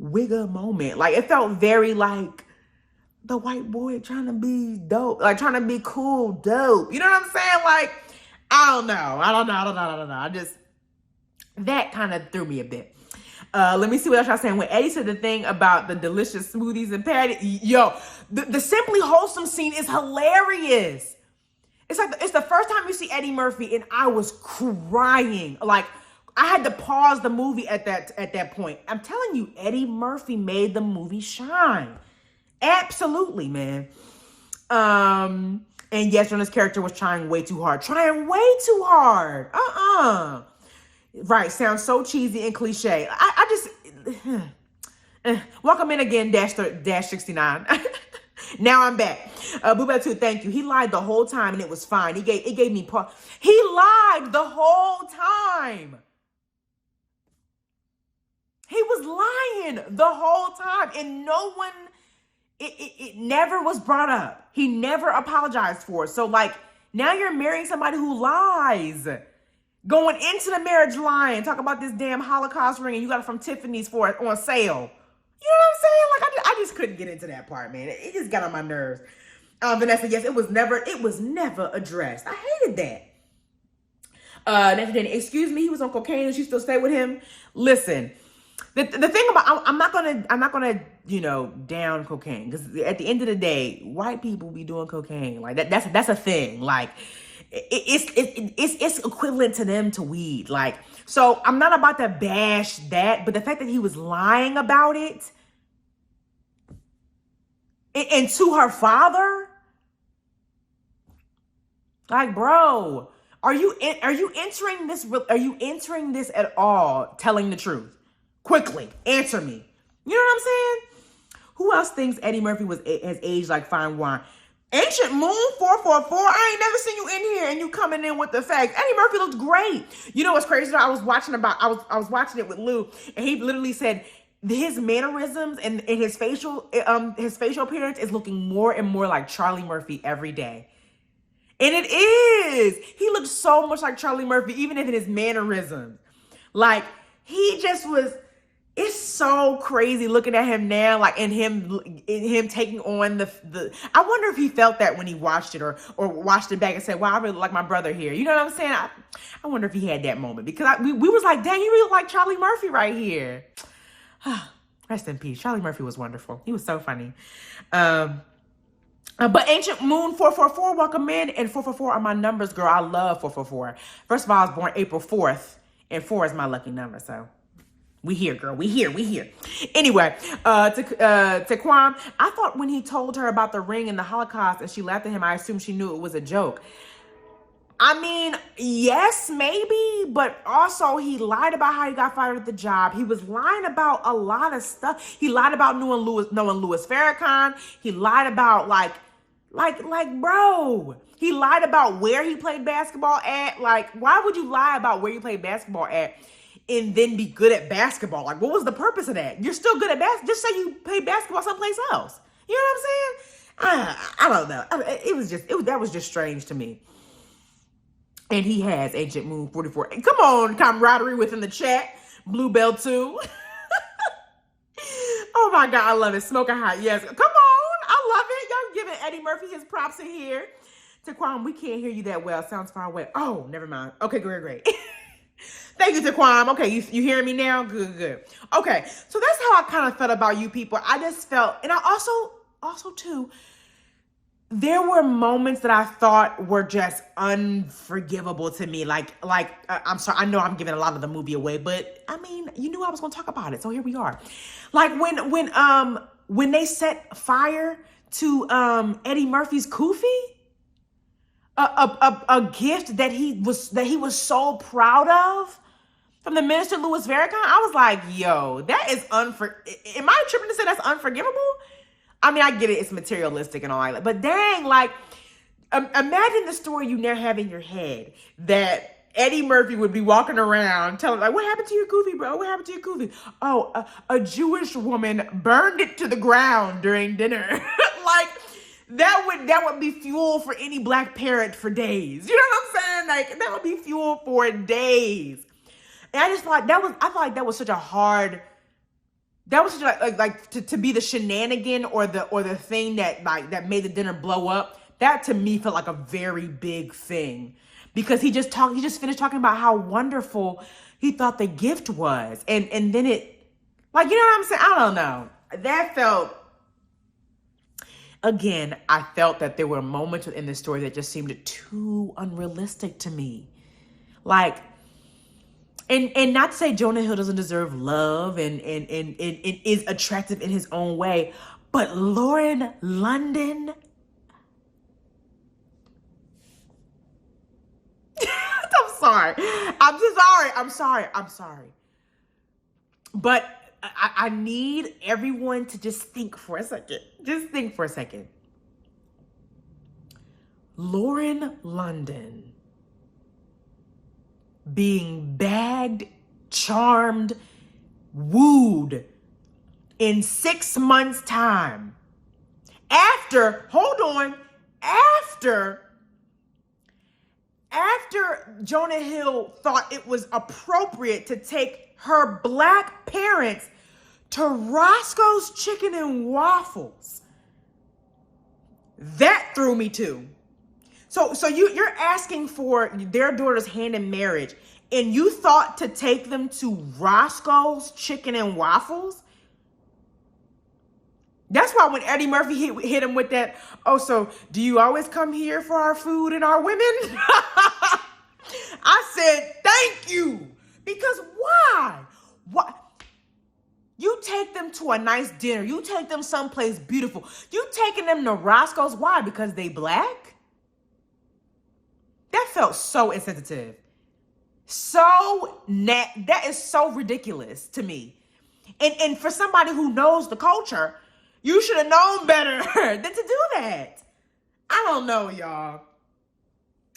wigger moment. Like it felt very like the white boy trying to be dope, like trying to be cool, dope. You know what I'm saying? Like, I don't know. That kind of threw me a bit. Let me see what else y'all saying. When Eddie said the thing about the delicious smoothies and patty, yo, the Simply Wholesome scene is hilarious. It's like, it's the first time you see Eddie Murphy and I was crying. Like, I had to pause the movie at that point. I'm telling you, Eddie Murphy made the movie shine. Absolutely, man. And yes, Jonah's character was trying way too hard. Right, sounds so cheesy and cliche. Welcome in again, Dash 69. Now I'm back. Booba 2, thank you. He lied the whole time and it was fine. It gave me pause. He lied the whole time. He was lying the whole time and no one, it never was brought up. He never apologized for it. So like, now you're marrying somebody who lies. Going into the marriage lying, talk about this damn Holocaust ring and you got it from Tiffany's for it on sale. You know what I'm saying? Like I just couldn't get into that part, man. It just got on my nerves. Vanessa, yes, it was never addressed. I hated that. Next day, excuse me, he was on cocaine and she still stayed with him. Listen, the thing about I'm not gonna down cocaine because at the end of the day, white people be doing cocaine like that. That's a thing. Like. It's equivalent to them to weed. Like, so I'm not about to bash that, but the fact that he was lying about it and to her father, like, bro, Are you entering this? Are you entering this at all? Telling the truth, quickly answer me. You know what I'm saying? Who else thinks Eddie Murphy has aged like fine wine? Ancient Moon 444. I ain't never seen you in here and you coming in with the facts. Eddie Murphy looks great. You know what's crazy? I was watching it with Lou, and he literally said his mannerisms and his facial appearance is looking more and more like Charlie Murphy every day. And it is. He looks so much like Charlie Murphy, even in his mannerisms. Like, he just was, it's so crazy looking at him now, like, and him taking on the I wonder if he felt that when he watched it or watched it back and said, wow, I really like my brother here. You know what I'm saying? I wonder if he had that moment, because we was like, dang, he really like Charlie Murphy right here. Rest in peace. Charlie Murphy was wonderful. He was so funny. But Ancient Moon 444, welcome in. And 444 are my numbers, girl. I love 444. First of all, I was born April 4th, and 4 is my lucky number. So we here, girl. We here. Anyway, to Kwam, I thought when he told her about the ring and the Holocaust and she laughed at him, I assumed she knew it was a joke. I mean, yes, maybe, but also he lied about how he got fired at the job. He was lying about a lot of stuff. He lied about knowing Louis Farrakhan. He lied about bro. He lied about where he played basketball at. Like, why would you lie about where you played basketball at and then be good at basketball? Like, what was the purpose of that? You're still good at basketball. Just say you played basketball someplace else. You know what I'm saying? I don't know. That was just strange to me. And he has Ancient Moon 44. And come on, camaraderie within the chat. Bluebell 2. Oh my God, I love it. Smoking hot. Yes. Come on. I love it. Y'all giving Eddie Murphy his props in here. Taquan, we can't hear you that well. Sounds far away. Oh, never mind. Okay, great. Thank you, Taquan. Okay, you hearing me now? Good. Okay, so that's how I kind of felt about you people. I just felt, and I also too, there were moments that I thought were just unforgivable to me. Like I'm sorry, I know I'm giving a lot of the movie away, but I mean, you knew I was going to talk about it, so here we are. Like when they set fire to Eddie Murphy's kufi, a gift that he was so proud of from the minister Louis Farrakhan. I was like, yo, that is am I tripping to say that's unforgivable? I mean, I get it. It's materialistic and all that. But dang, like, imagine the story you now have in your head that Eddie Murphy would be walking around telling, like, what happened to your kufi, bro? What happened to your kufi? Oh, a Jewish woman burned it to the ground during dinner. Like, that would be fuel for any black parent for days. You know what I'm saying? Like, that would be fuel for days. And I just thought that was such a hard... That was such to be the shenanigan or the thing that made the dinner blow up. That to me felt like a very big thing, because he just finished talking about how wonderful he thought the gift was, and then it, like, you know what I'm saying? I don't know. That felt, again, I felt that there were moments in this story that just seemed too unrealistic to me, like. And not to say Jonah Hill doesn't deserve love and is attractive in his own way, but Lauren London. I'm sorry. But I need everyone to just think for a second. Lauren London being bagged, charmed, wooed in 6 months' time. After Jonah Hill thought it was appropriate to take her black parents to Roscoe's Chicken and Waffles. That threw me too. So you're asking for their daughter's hand in marriage, and you thought to take them to Roscoe's Chicken and Waffles? That's why when Eddie Murphy hit him with that, oh, so do you always come here for our food and our women? I said, thank you. Because why? What? You take them to a nice dinner. You take them someplace beautiful. You taking them to Roscoe's. Why? Because they black? That felt so insensitive. That is so ridiculous to me. And for somebody who knows the culture, you should have known better than to do that. I don't know, y'all.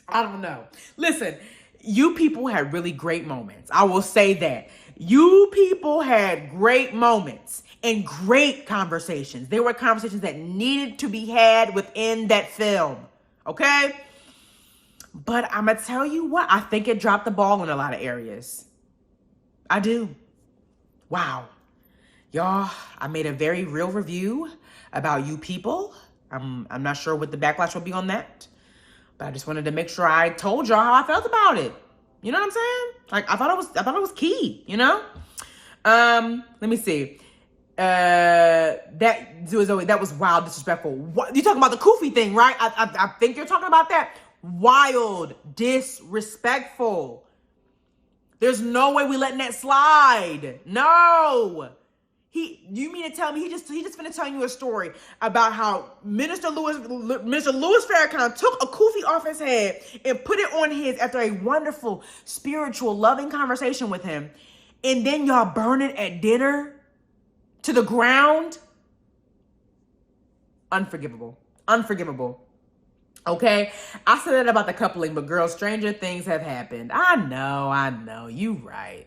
I don't know. Listen, you people had really great moments. I will say that. You people had great moments and great conversations. There were conversations that needed to be had within that film. Okay? But I'm going to tell you what, I think it dropped the ball in a lot of areas. I do. Wow. Y'all, I made a very real review about you people. I'm not sure what the backlash will be on that. But I just wanted to make sure I told y'all how I felt about it. You know what I'm saying? Like, I thought it was key, you know? Let me see. That was wild, disrespectful. What, you talking about the Kofi thing, right? I think you're talking about that. Wild, disrespectful. There's no way we letting that slide. No. You mean to tell me he just finna tell you a story about how Minister Louis Farrakhan took a kufi off his head and put it on his after a wonderful, spiritual, loving conversation with him, and then y'all burn it at dinner to the ground? Unforgivable. Unforgivable. Okay? I said that about the coupling, but girl, stranger things have happened. I know. You right.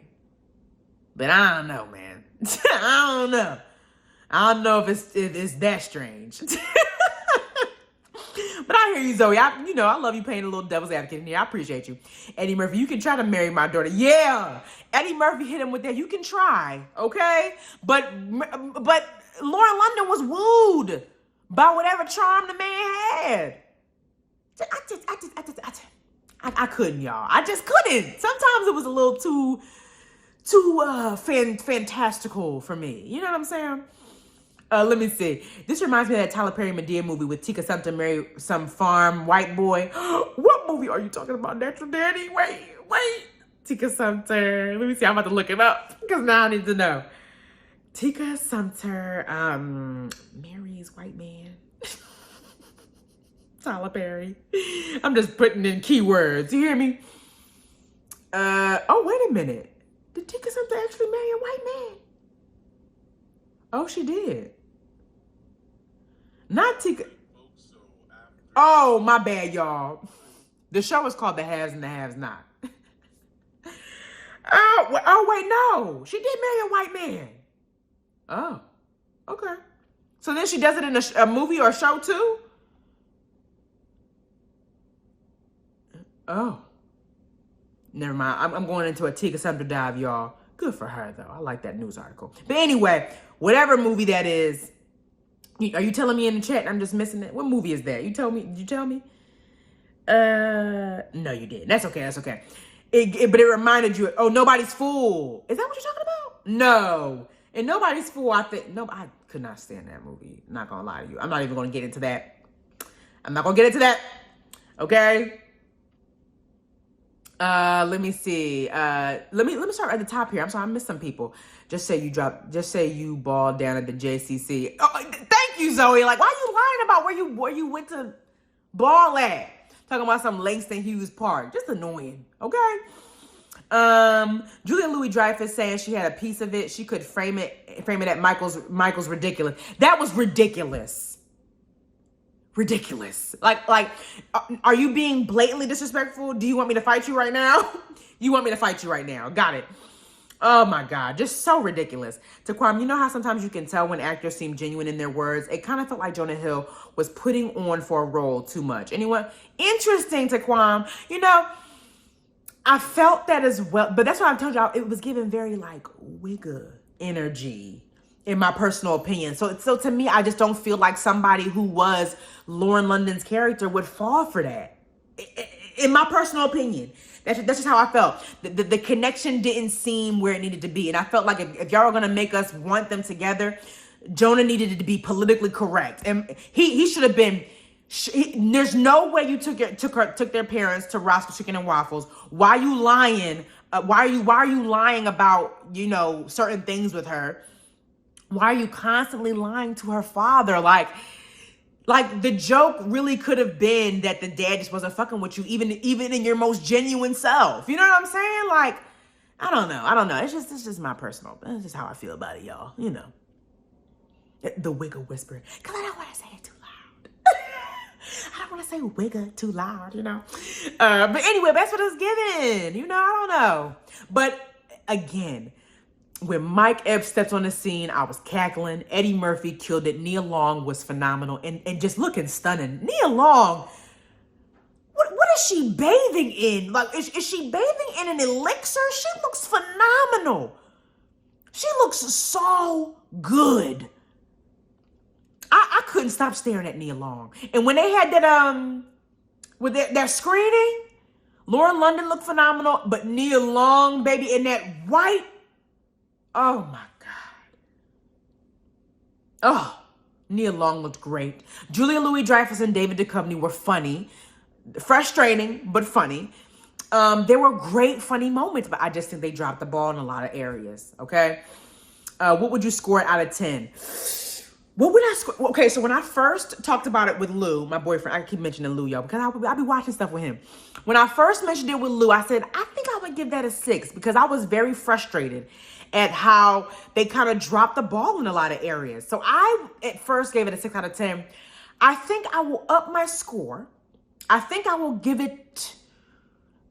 But I don't know, man. I don't know if it's that strange. But I hear you, Zoe. I love you playing a little devil's advocate in here. I appreciate you. Eddie Murphy, you can try to marry my daughter. Yeah. Eddie Murphy hit him with that. You can try, okay? But Lauren London was wooed by whatever charm the man had. I couldn't, y'all. I just couldn't. Sometimes it was a little too fantastical for me. You know what I'm saying? Let me see. This reminds me of that Tyler Perry Madea movie with Tika Sumpter marry some farm white boy. What movie are you talking about? Natural Daddy? Wait. Tika Sumpter. Let me see. I'm about to look it up because now I need to know. Tika Sumpter marries white man. Tyler Perry. I'm just putting in keywords. You hear me? Oh, wait a minute. Did Tika Sumpter actually marry a white man? Oh, she did. Not Tika. Oh, my bad, y'all. The show is called The Haves and the Haves Not. Wait, no. She did marry a white man. Oh, okay. So then she does it in a movie or a show too? Oh. Never mind. I'm going into a Tika Sumpter dive, y'all. Good for her, though. I like that news article. But anyway, whatever movie that is, are you telling me in the chat and I'm just missing it? What movie is that? Did you tell me? No, you didn't. That's okay. But it reminded you, Nobody's Fool. Is that what you're talking about? No. And Nobody's Fool, I could not stand that movie. Not gonna lie to you. I'm not even gonna get into that. Okay? Let me see. Let me start at the top here. I'm sorry, I missed some people. Just say you balled down at the JCC. Oh, thank you, Zoe. Like, why are you lying about where you went to ball at? Talking about some Langston Hughes Park. Just annoying. Okay. Julia Louis-Dreyfus saying she had a piece of it. She could frame it at Michael's ridiculous. That was ridiculous. Ridiculous. Like, are you being blatantly disrespectful? Do you want me to fight you right now? You want me to fight you right now. Got it. Oh my God. Just so ridiculous. Taquam, you know how sometimes you can tell when actors seem genuine in their words? It kind of felt like Jonah Hill was putting on for a role too much. Anyone? Interesting, Taquam. You know, I felt that as well. But that's why I told y'all it was given very like Wigga energy, in my personal opinion. So to me, I just don't feel like somebody who was Lauren London's character would fall for that. In my personal opinion. That's just how I felt. The connection didn't seem where it needed to be. And I felt like if y'all were going to make us want them together, Jonah needed to be politically correct. And he should have been... there's no way you took their parents to Roscoe Chicken and Waffles. Why are you lying? Why are you lying about, certain things with her? Why are you constantly lying to her father? Like, Like, the joke really could have been that the dad just wasn't fucking with you, even in your most genuine self. You know what I'm saying? Like, I don't know. It's just my personal. It's just how I feel about it, y'all. You know, the wiggle whisper, because I don't want to say it too loud. I don't want to say wiggle too loud, you know. But anyway, that's what it's given. You know, I don't know. But again, when Mike Epps steps on the scene, I was cackling. Eddie Murphy killed it. Nia Long was phenomenal and just looking stunning. Nia Long, what is she bathing in? Like, is she bathing in an elixir? She looks phenomenal. She looks so good. I couldn't stop staring at Nia Long. And when they had that, with their screening, Lauren London looked phenomenal, but Nia Long, baby, in that white, oh my God. Oh, Nia Long looked great. Julia Louis-Dreyfus and David Duchovny were funny. Frustrating, but funny. There were great funny moments, but I just think they dropped the ball in a lot of areas, okay? What would you score it out of 10? What would I score? Okay, so when I first talked about it with Lou, my boyfriend, I keep mentioning Lou, y'all, because I'll be watching stuff with him. When I first mentioned it with Lou, I said, I think I would give that a 6 because I was very frustrated at how they kind of dropped the ball in a lot of areas. So I, at first, gave it a 6 out of 10. I think I will up my score. I think I will give it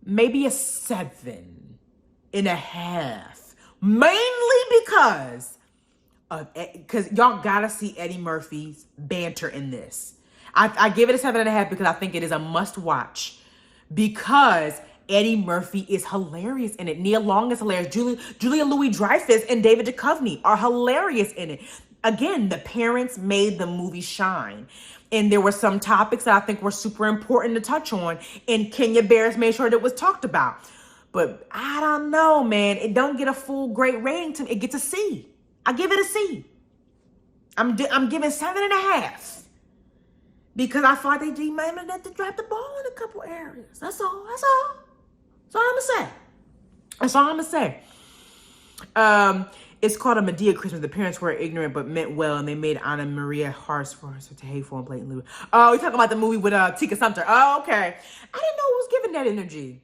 maybe a 7.5. Mainly because y'all gotta see Eddie Murphy's banter in this. I give it a 7.5 because I think it is a must watch because Eddie Murphy is hilarious in it. Nia Long is hilarious. Julia Louis-Dreyfus and David Duchovny are hilarious in it. Again, the parents made the movie shine. And there were some topics that I think were super important to touch on. And Kenya Barris made sure that it was talked about. But I don't know, man. It don't get a full great rating to me. It gets a C. I give it a C. I'm giving 7.5. Because I thought they might have to drop the ball in a couple areas. That's all. That's all. That's all I'm going to say. That's all I'm going to say. It's called a Medea Christmas. The parents were ignorant but meant well, and they made Anna Maria harsh for her to hateful and blatantly. Oh, you're talking about the movie with Tika Sumpter. Oh, okay. I didn't know it was giving that energy.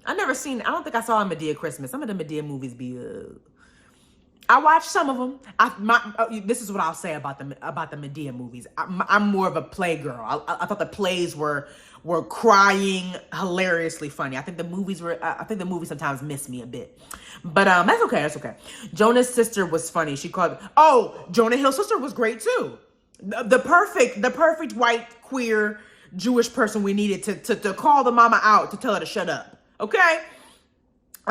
I don't think I saw a Medea Christmas. Some of the Medea movies be... I watched some of them. This is what I'll say about the Medea movies. I'm more of a play girl. I thought the plays were crying hilariously funny. I think the movies sometimes miss me a bit, but that's okay. That's okay. Jonah's sister was funny. She called. Oh, Jonah Hill's sister was great too. The perfect white queer Jewish person we needed to call the mama out to tell her to shut up. Okay.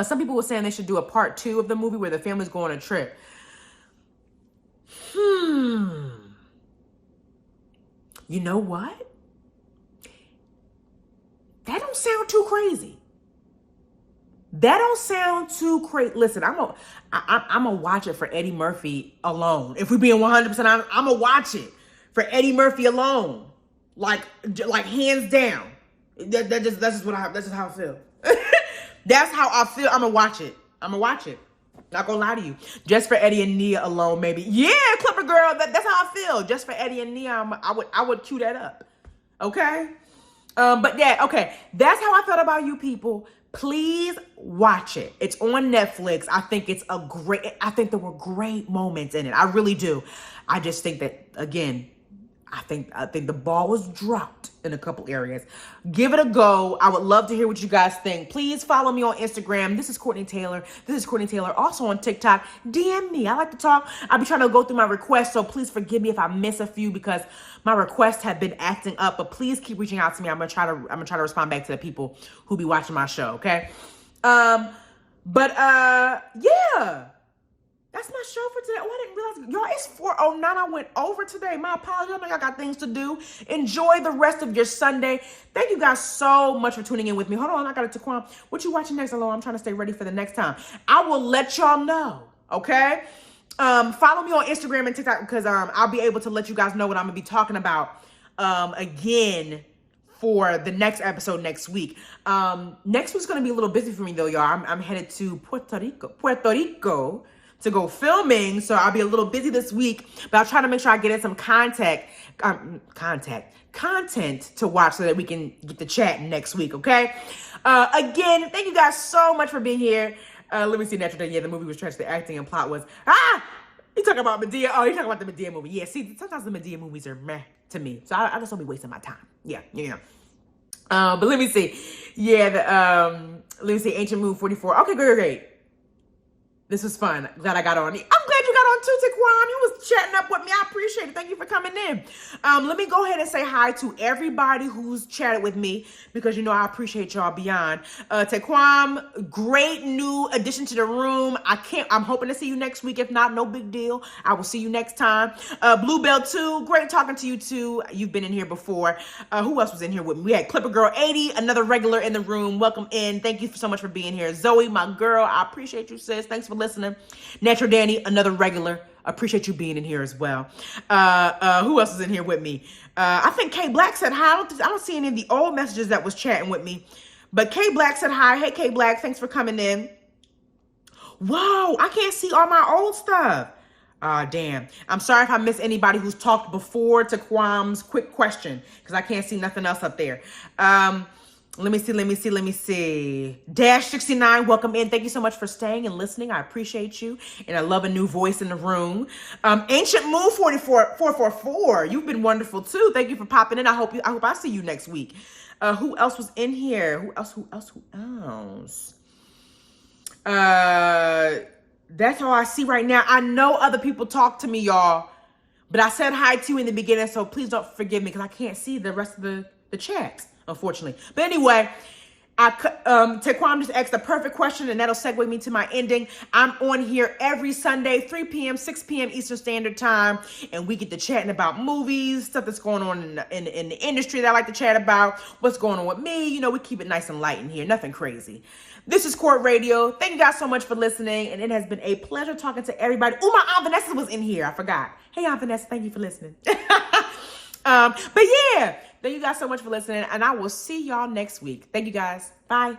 Some people were saying they should do a part 2 of the movie where the families go on a trip. You know what? That don't sound too crazy. That don't sound too crazy. Listen, I'm gonna watch it for Eddie Murphy alone. If we're being 100% honest, I'm gonna watch it for Eddie Murphy alone. Like hands down. That's just how I feel. That's how I feel. I'm gonna watch it. Not gonna lie to you. Just for Eddie and Nia alone, maybe. Yeah, Clipper girl. That's how I feel. Just for Eddie and Nia, I would cue that up. Okay. But yeah, okay. That's how I felt about you people. Please watch it. It's on Netflix. I think there were great moments in it. I really do. I just think that, again, I think the ball was dropped in a couple areas. Give it a go. I would love to hear what you guys think. Please follow me on Instagram. This is Courtney Taylor. Also on TikTok. DM me. I like to talk. I'll be trying to go through my requests, so please forgive me if I miss a fefew because my requests have been acting up. But please keep reaching out to me. I'm gonna try to respond back to the people who be watching my show. Okay. Yeah. That's my show for today. Oh, I didn't realize. Y'all, it's 4:09. I went over today. My apologies. I know y'all got things to do. Enjoy the rest of your Sunday. Thank you guys so much for tuning in with me. Hold on. I got it to Quan. What you watching next? Hello. I'm trying to stay ready for the next time. I will let y'all know. Okay? Follow me on Instagram and TikTok because I'll be able to let you guys know what I'm going to be talking about again for the next episode next week. Next week's going to be a little busy for me, though, y'all. I'm headed to Puerto Rico to go filming, so I'll be a little busy this week, but I'll try to make sure I get in some content to watch so that we can get the chat next week, okay? Again, thank you guys so much for being here. Let me see, Natural Day. Yeah, the movie was trash. The acting and plot was, you talking about Medea? Oh, you talking about the Medea movie. Yeah, see, sometimes the Medea movies are meh to me, so I just don't be wasting my time. Yeah. But let me see. Yeah, let me see, Ancient Move 44. Okay, great. This was fun. Glad I got on. I'm glad you got on too, Taquan. You was chatting up with me. I appreciate it. Thank you for coming in. Let me go ahead and say hi to everybody who's chatted with me because, I appreciate y'all beyond. Taquan, great new addition to the room. I'm hoping to see you next week. If not, no big deal. I will see you next time. Bluebell 2, great talking to you too. You've been in here before. Who else was in here with me? We had Clipper Girl 80, another regular in the room. Welcome in. Thank you so much for being here. Zoe, my girl, I appreciate you, sis. Thanks for listening. Natural Danny, another regular. Appreciate you being in here as well. Who else is in here with me? I think K Black said hi. I don't see any of the old messages that was chatting with me, but K Black said hi. Hey K Black, thanks for coming in. Whoa, I can't see all my old stuff. Damn. I'm sorry if I miss anybody who's talked before Taquam's quick question because I can't see nothing else up there. Let me see. Dash 69, welcome in. Thank you so much for staying and listening. I appreciate you. And I love a new voice in the room. Ancient Moon 444. You've been wonderful too. Thank you for popping in. I hope I see you next week. Who else was in here? Who else? That's all I see right now. I know other people talk to me, y'all. But I said hi to you in the beginning, so please don't forgive me because I can't see the rest of the chats, unfortunately. But anyway, Taquam just asked the perfect question, and that'll segue me to my ending. I'm on here every Sunday, 3 p.m., 6 p.m. Eastern Standard Time, and we get to chatting about movies, stuff that's going on in the industry that I like to chat about, what's going on with me. We keep it nice and light in here, nothing crazy. This is Court Radio. Thank you guys so much for listening, and it has been a pleasure talking to everybody. Oh, my Aunt Vanessa was in here. I forgot. Hey, Aunt Vanessa, thank you for listening. But yeah, thank you guys so much for listening, and I will see y'all next week. Thank you guys. Bye.